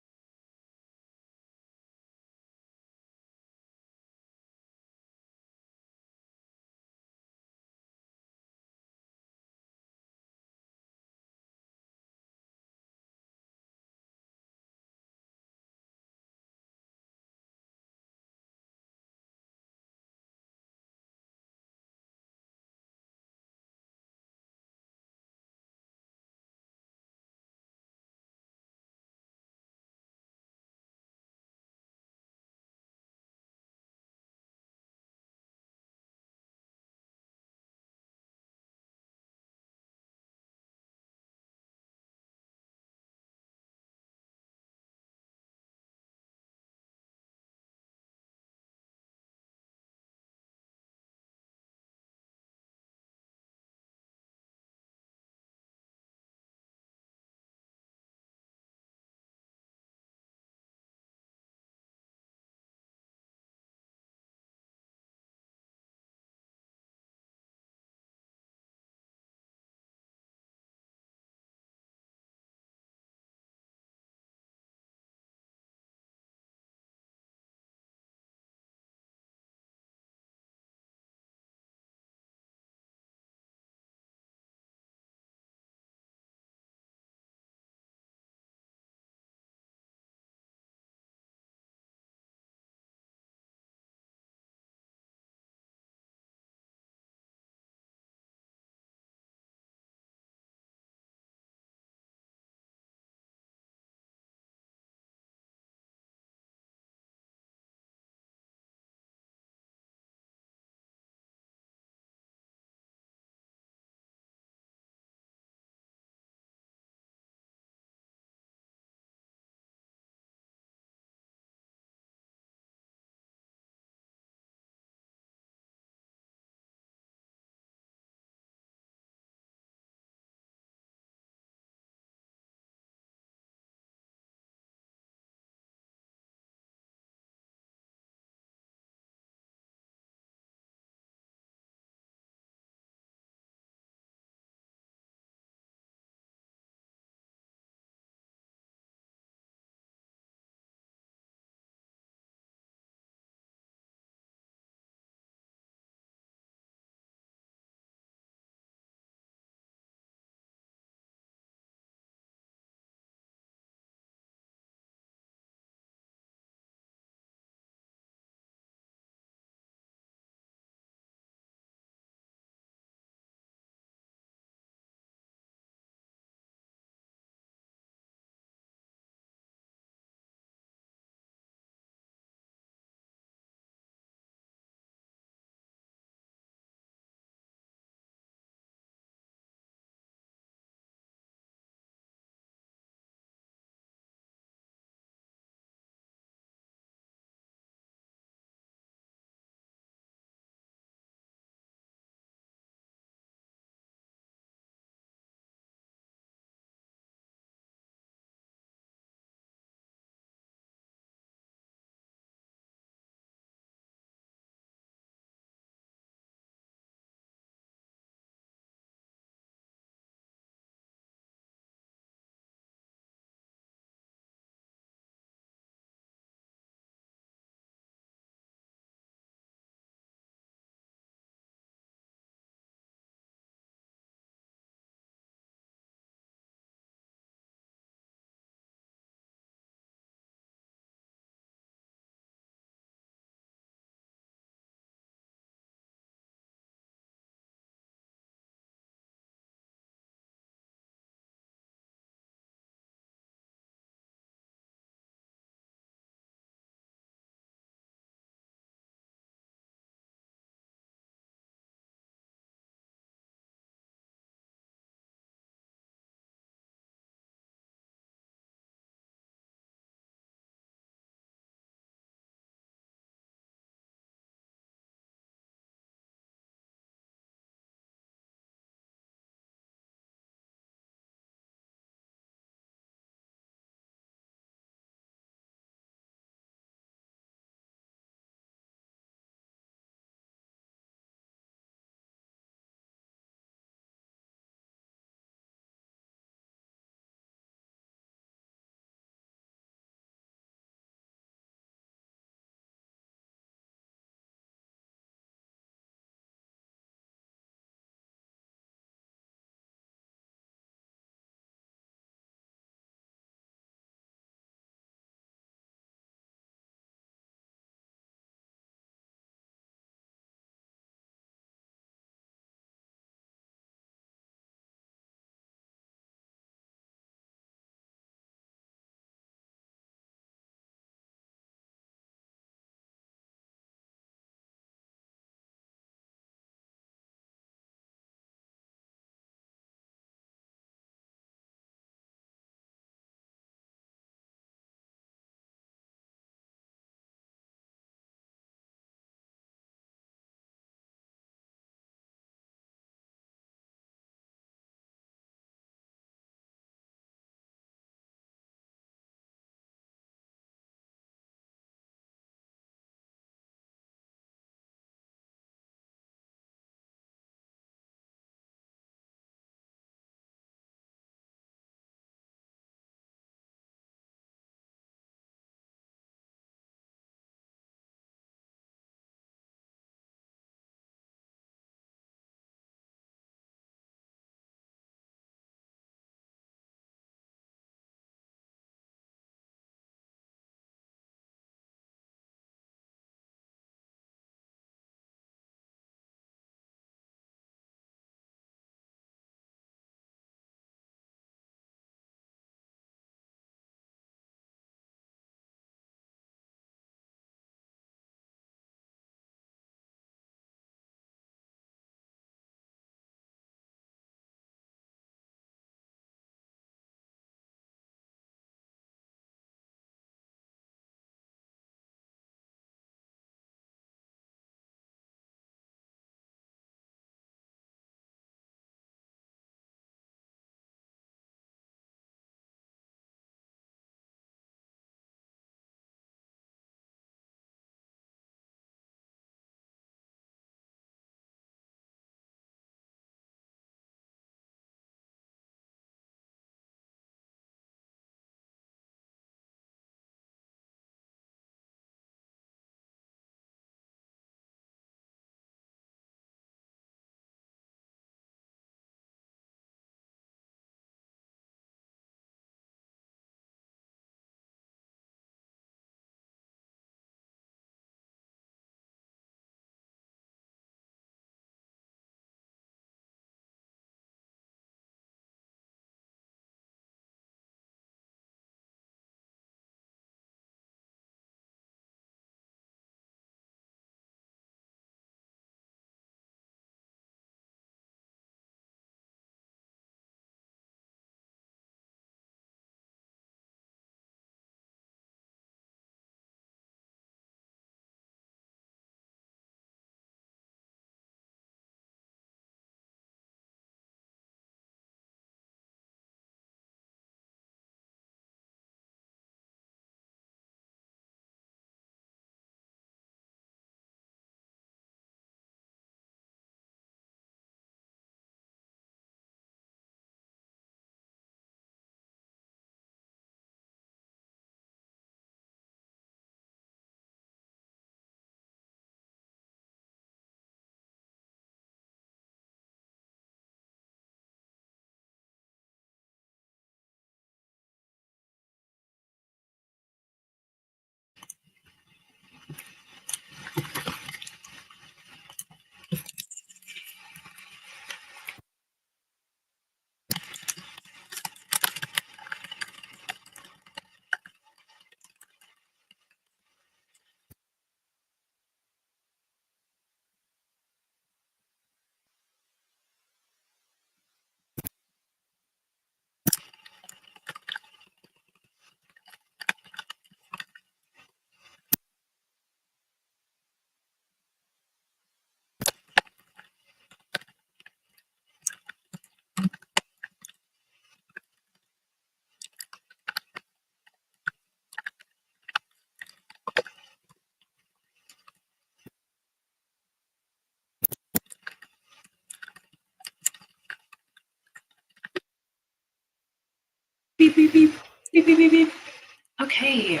Okay.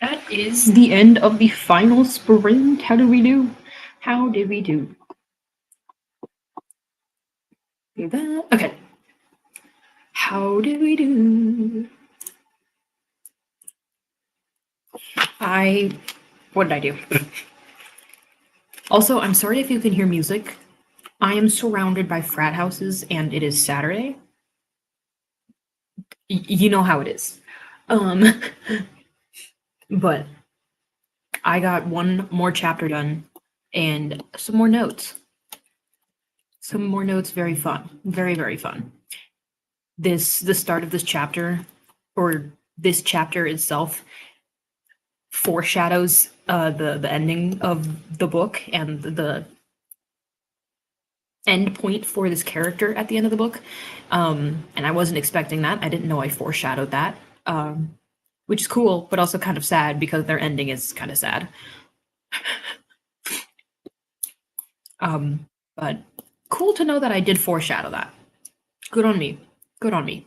That is the end of the final sprint. How did we do? How did we do? Do that. Okay. How did we do? What did I do? Also, I'm sorry if you can hear music. I am surrounded by frat houses and it is Saturday. You know how it is. But I got one more chapter done and some more notes. Some more notes, very fun. Very, very fun. The start of this chapter, or this chapter itself, foreshadows the ending of the book and the end point for this character at the end of the book. And I wasn't expecting that. I didn't know I foreshadowed that. Which is cool, but also kind of sad because their ending is kind of sad. But cool to know that I did foreshadow that. Good on me. Good on me.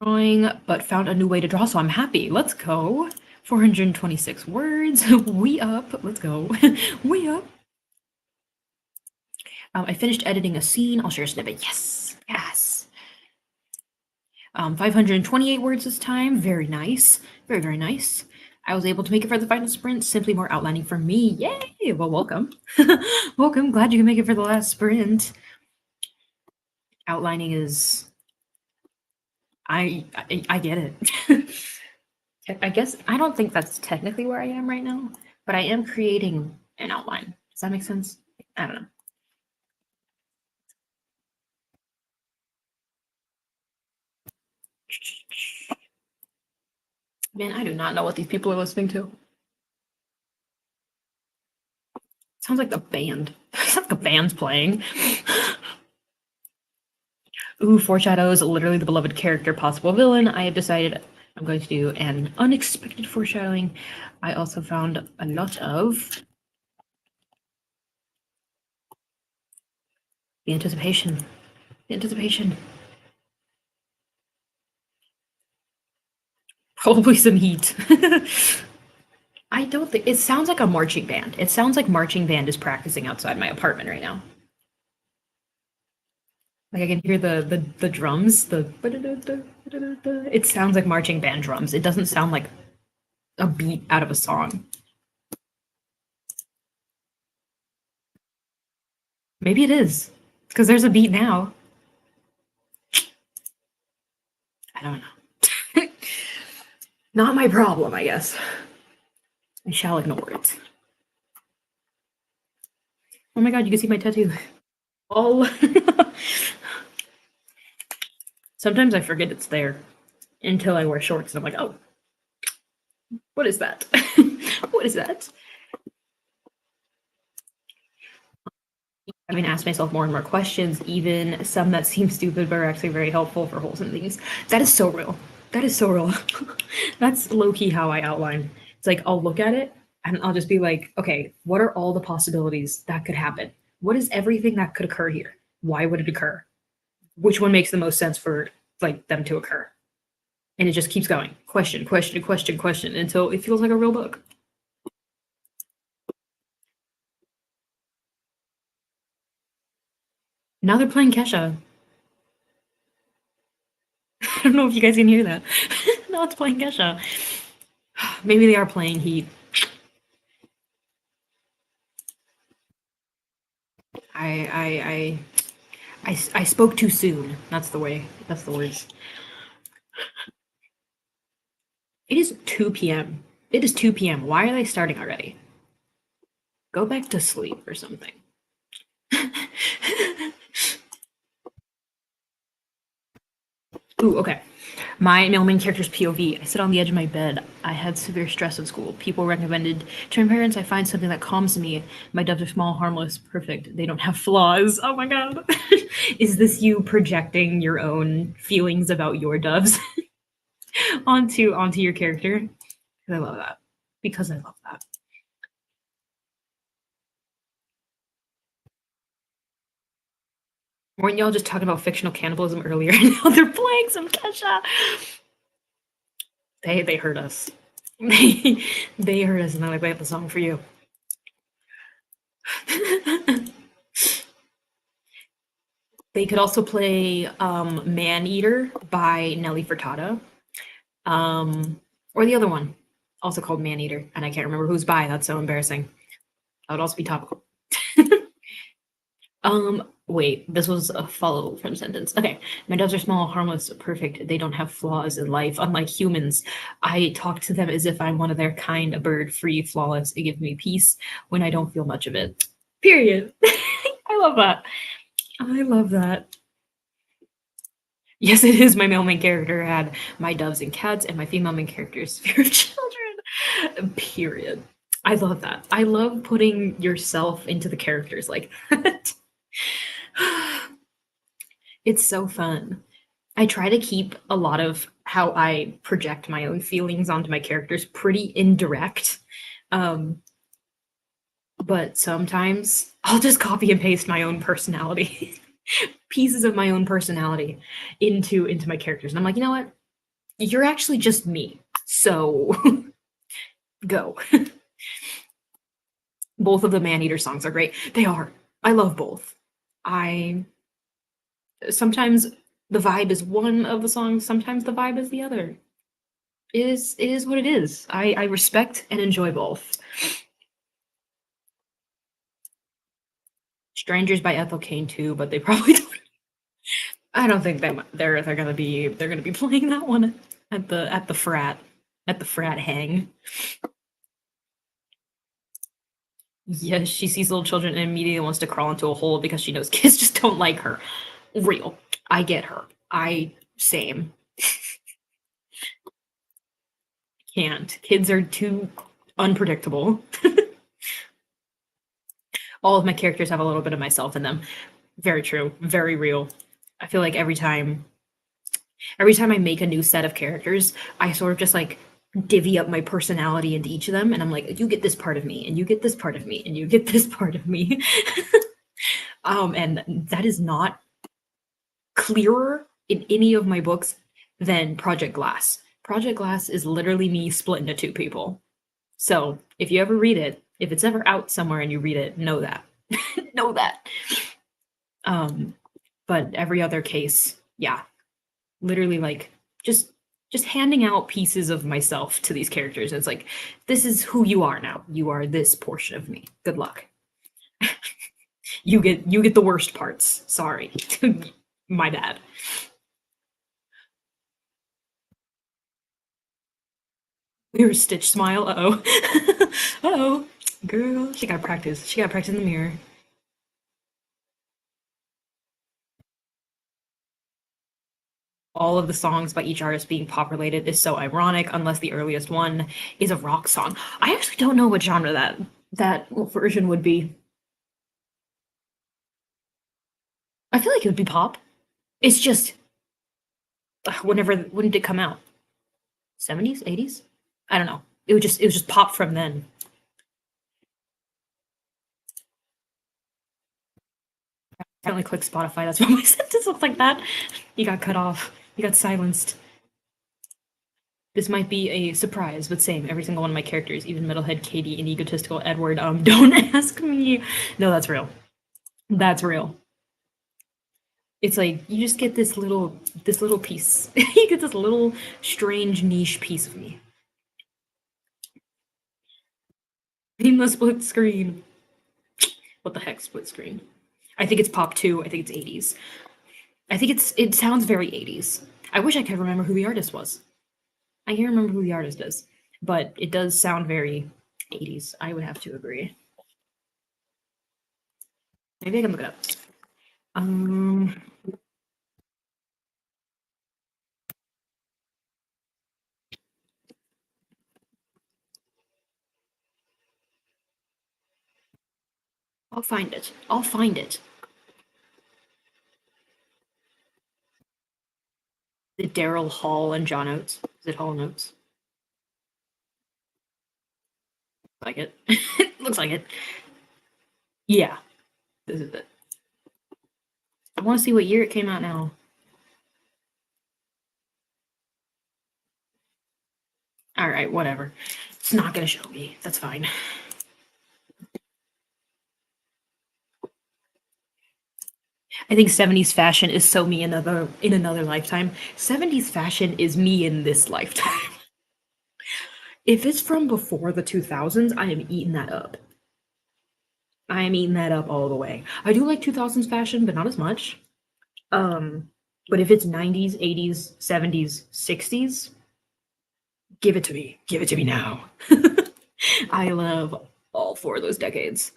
Drawing, but found a new way to draw, so I'm happy. Let's go. 426 words. We up. Let's go. We up. I finished editing a scene. I'll share a snippet. Yes. Yes. 528 words this time. Very nice. Very, very nice. I was able to make it for the final sprint. Simply more outlining for me. Yay! Well, welcome. Welcome. Glad you can make it for the last sprint. Outlining is... I get it. I guess I don't think that's technically where I am right now, but I am creating an outline. Does that make sense? I don't know. Man, I do not know what these people are listening to. Sounds like the band. Sounds like the band's playing. Ooh, foreshadows, literally the beloved character, possible villain. I have decided I'm going to do an unexpected foreshadowing. I also found a lot of the anticipation. The anticipation. Probably some heat. I don't think it sounds like a marching band. It sounds like marching band is practicing outside my apartment right now. Like I can hear the drums, it sounds like marching band drums. It doesn't sound like a beat out of a song. Maybe it is. Because there's a beat now. I don't know. Not my problem, I guess. I shall ignore it. Oh my god, you can see my tattoo. Oh. Sometimes I forget it's there until I wear shorts and I'm like, oh, what is that? What is that? I've been asking myself more and more questions, even some that seem stupid but are actually very helpful for wholesome things. That is so real. That is so real. That's low-key how I outline. It's like I'll look at it and I'll just be like, okay, what are all the possibilities that could happen? What is everything that could occur here? Why would it occur? Which one makes the most sense for like them to occur? And it just keeps going. Question, question, question, question until it feels like a real book. Now they're playing Kesha. I don't know if you guys can hear that. Now it's playing Kesha. Maybe they are playing Heat. I spoke too soon. That's the way. That's the words. It is 2 p.m. It is 2 p.m. Why are they starting already? Go back to sleep or something. Ooh, okay. My main character's POV. I sit on the edge of my bed. I had severe stress in school. People recommended to my parents I find something that calms me. My doves are small, harmless, perfect. They don't have flaws. Oh my god. Is this you projecting your own feelings about your doves onto your character? I love that. Because I love that. Weren't y'all just talking about fictional cannibalism earlier? Now they're playing some Kesha. They heard us. They heard us, and they're like, "We have a song for you." They could also play "Man Eater" by Nelly Furtado, or the other one, also called "Man Eater," and I can't remember who's by. That's so embarrassing. That would also be topical. Wait, this was a follow from sentence. Okay. My doves are small, harmless, perfect. They don't have flaws in life, unlike humans. I talk to them as if I'm one of their kind, a bird, free, flawless. It gives me peace when I don't feel much of it. Period. I love that. I love that. Yes, it is. My male main character had my doves and cats, and my female main character is fear of children. Period. I love that. I love putting yourself into the characters like that. It's so fun. I try to keep a lot of how I project my own feelings onto my characters pretty indirect. Um, but sometimes I'll just copy and paste my own personality, pieces of my own personality into my characters. And I'm like, you know what? You're actually just me. So go. Both of the Maneater songs are great. They are. I love both. I sometimes the vibe is one of the songs, sometimes the vibe is the other. It is what it is. I respect and enjoy both. Strangers by Ethel Cain too, but they probably don't. I don't think they're gonna be playing that one at the frat hang. Yes, she sees little children and immediately wants to crawl into a hole because she knows kids just don't like her. Real. I get her. I same. Can't. Kids are too unpredictable. All of my characters have a little bit of myself in them. Very true. Very real. I feel like every time I make a new set of characters, I sort of just like divvy up my personality into each of them, and I'm like, you get this part of me, and you get this part of me, and you get this part of me. And that is not clearer in any of my books than Project Glass. Project Glass is literally me split into two people. So if you ever read it, if it's ever out somewhere and you read it, know that. Know that. But every other case, yeah, literally like just handing out pieces of myself to these characters. And it's like, this is who you are now. You are this portion of me. Good luck. You get the worst parts. Sorry. My bad. Your Stitch smile. Uh-oh. Uh-oh. Girl, she gotta practice. She gotta practice in the mirror. All of the songs by each artist being pop related is so ironic, unless the earliest one is a rock song. I actually don't know what genre that version would be. I feel like it would be pop. It's just when did it come out? 70s, 80s? I don't know. It was just pop from then. I finally clicked Spotify. That's why my sentence looks like that. You got cut off. You got silenced. This might be a surprise, but same. Every single one of my characters, even Metalhead Katie and egotistical Edward, don't ask me. No, that's real. That's real. It's like you just get this little piece. You get this little strange niche piece of me. Seamless split screen. What the heck, split screen? I think it's pop too. I think it's 80s. I think it sounds very 80s. I wish I could remember who the artist was. I can't remember who the artist is, but it does sound very 80s. I would have to agree. Maybe I can look it up. Um, I'll find it. I'll find it. Is it Daryl Hall and John Oates? Is it Hall and Oates? Like it. Looks like it. Yeah, this is it. I want to see what year it came out now. All right, whatever. It's not going to show me. That's fine. I think 70s fashion is so me in another lifetime. 70s fashion is me in this lifetime. If it's from before the 2000s, I am eating that up. I am eating that up all the way. I do like 2000s fashion, but not as much. But if it's 90s, 80s, 70s, 60s, give it to me. Give it to me now. I love all four of those decades.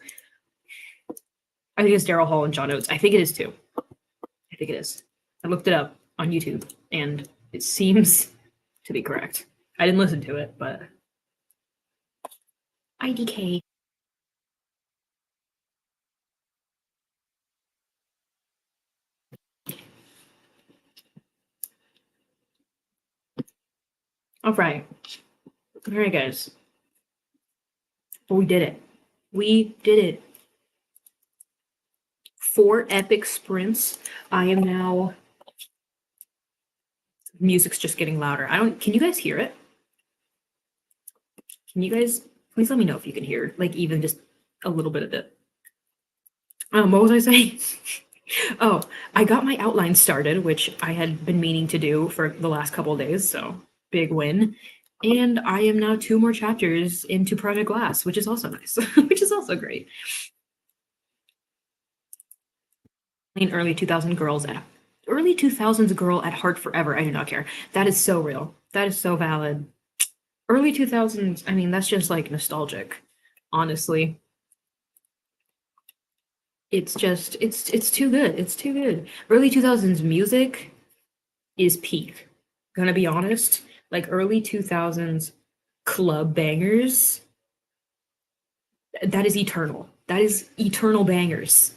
I think it's Daryl Hall and John Oates. I think it is too. I think it is. I looked it up on YouTube and it seems to be correct. I didn't listen to it, but IDK. All right. All right, guys. But we did it. We did it. 4 epic sprints. I am now. Music's just getting louder. Can you guys hear it? Can you guys please let me know if you can hear, like, even just a little bit of it? What was I saying? Oh, I got my outline started, which I had been meaning to do for the last couple of days, so big win. And I am now 2 more chapters into Project Glass, which is also nice, which is also great. Early 2000s girl at heart forever. I do not care. That is so real. That is so valid. Early 2000s, I mean, that's just like nostalgic, honestly. It's just it's too good. It's too good. Early 2000s music is peak. Gonna be honest, like early 2000s club bangers, that is eternal. That is eternal bangers.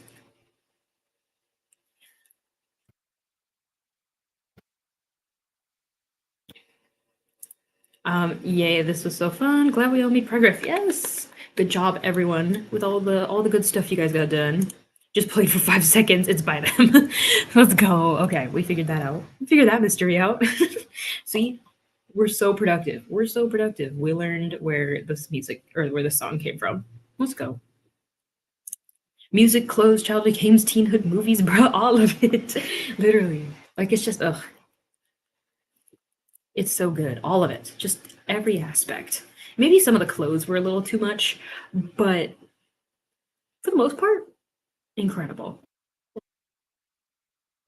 Yay, this was so fun. Glad we all made progress. Yes. Good job, everyone, with all the good stuff you guys got done. Just played for 5 seconds. It's by them. Let's go. Okay, we figured that out. We figured that mystery out. See, we're so productive. We're so productive. We learned where this music or where the song came from. Let's go. Music, clothes, childhood games, teenhood movies, bro. All of it. Literally. Like it's just ugh. It's so good. All of it. Just every aspect. Maybe some of the clothes were a little too much, but for the most part, incredible.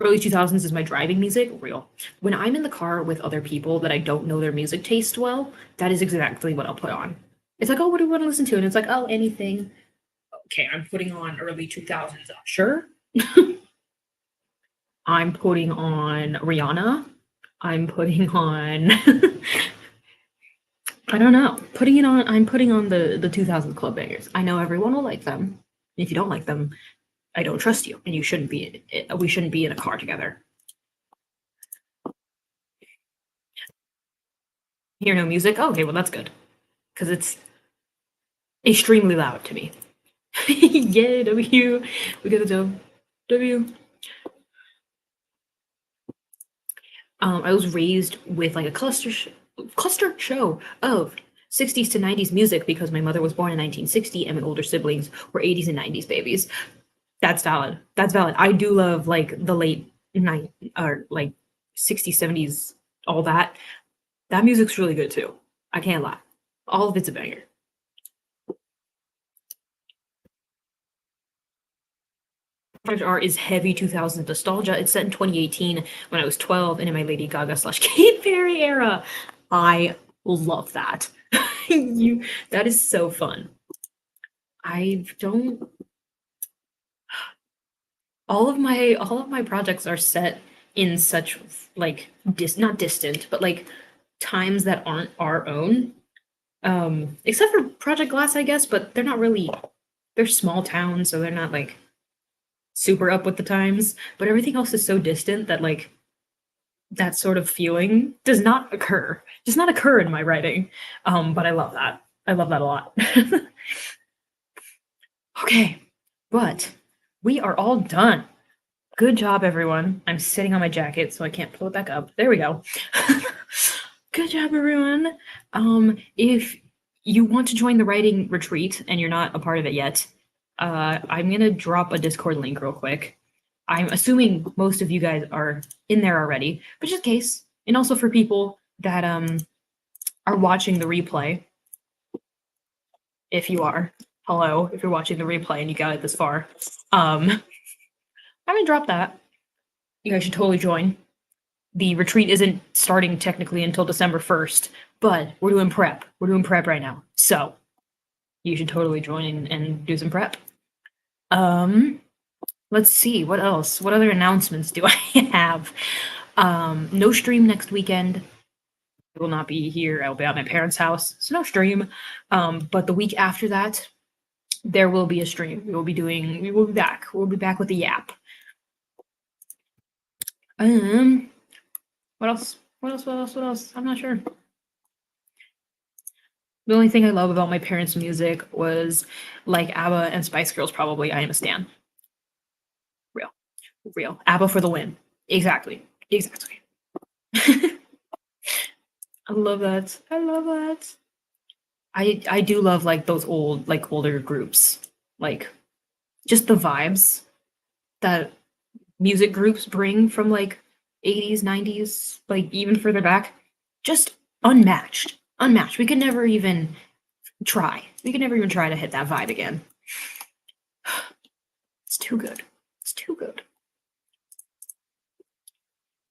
Early 2000s is my driving music, real. When I'm in the car with other people that I don't know their music taste well, that is exactly what I'll put on. It's like, oh, what do we want to listen to? And it's like, oh, anything. Okay, I'm putting on early 2000s Usher. I'm putting on Rihanna. I'm putting on I don't know. I'm putting on the 2000s club bangers. I know everyone will like them. If you don't like them, I don't trust you, and you shouldn't be. We shouldn't be in a car together. Hear no music? Oh, okay, well that's good, because it's extremely loud to me. Yeah, W. We got the W. I was raised with like a cluster show of 60s to 90s music because my mother was born in 1960 and my older siblings were 80s and 90s babies. That's valid. That's valid. I do love like the late night or like 60s, 70s, all that. That music's really good too. I can't lie. All of it's a banger. Project R is heavy 2000s nostalgia. It's set in 2018 when I was 12 and in my Lady Gaga slash Katy Perry era. I love that. That is so fun. I don't all of my projects are set in such like not distant, but like times that aren't our own. Except for Project Glass, I guess, but they're not really they're small towns, so they're not like super up with the times. But everything else is so distant that like that sort of feeling does not occur in my writing. But I love that. I love that a lot. Okay, but we are all done. Good job, everyone. I'm sitting on my jacket, so I can't pull it back up. There we go. Good job, everyone. If you want to join the writing retreat and you're not a part of it yet, I'm gonna drop a Discord link real quick. I'm assuming most of you guys are in there already, but just in case, and also for people that are watching the replay, if you are, hello, if you're watching the replay and you got it this far, I'm gonna drop that. You guys should totally join. The retreat isn't starting technically until December 1st, but we're doing prep. We're doing prep right now. So you should totally join and do some prep. Let's see, what else? What other announcements do I have? No stream next weekend. I will not be here. I will be at my parents' house, so no stream. But the week after that, there will be a stream. We will be back. We'll be back with a yap. What else? What else? I'm not sure. The only thing I love about my parents' music was, like ABBA and Spice Girls, probably, I am a stan. Real. ABBA for the win. Exactly. I love that. I do love, like, those older groups. Like, just the vibes that music groups bring from, like, 80s, 90s, like, even further back. Just unmatched. We could never even try. to hit that vibe again. It's too good.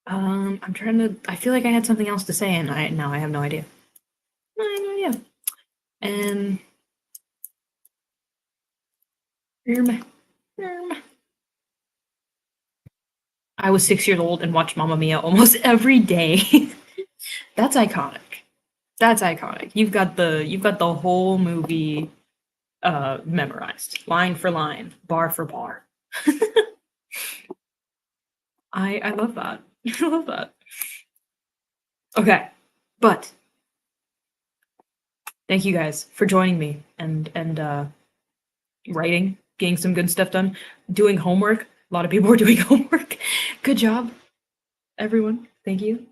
I feel like I had something else to say and now I have no idea. And I was 6 years old and watched Mamma Mia almost every day. That's iconic. You've got the whole movie memorized, line for line, bar for bar. I love that. Okay, but thank you guys for joining me and writing, getting some good stuff done, doing homework. A lot of people are doing homework. Good job, everyone. Thank you.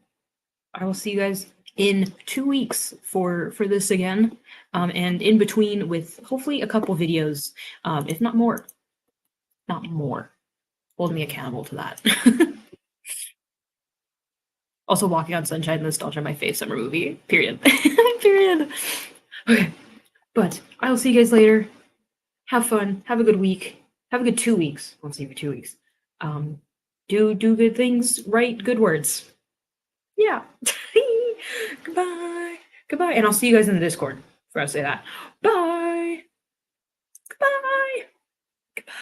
I will see you guys in 2 weeks for this again, and in between with hopefully a couple videos, if not more. Hold me accountable to that. Also, Walking on Sunshine, nostalgia, my fave summer movie. Period. Okay, but I will see you guys later. Have fun. Have a good week. Have a good 2 weeks. I'll see you for 2 weeks. Do good things. Write good words. Yeah. Goodbye. And I'll see you guys in the Discord. Before I say that. Bye.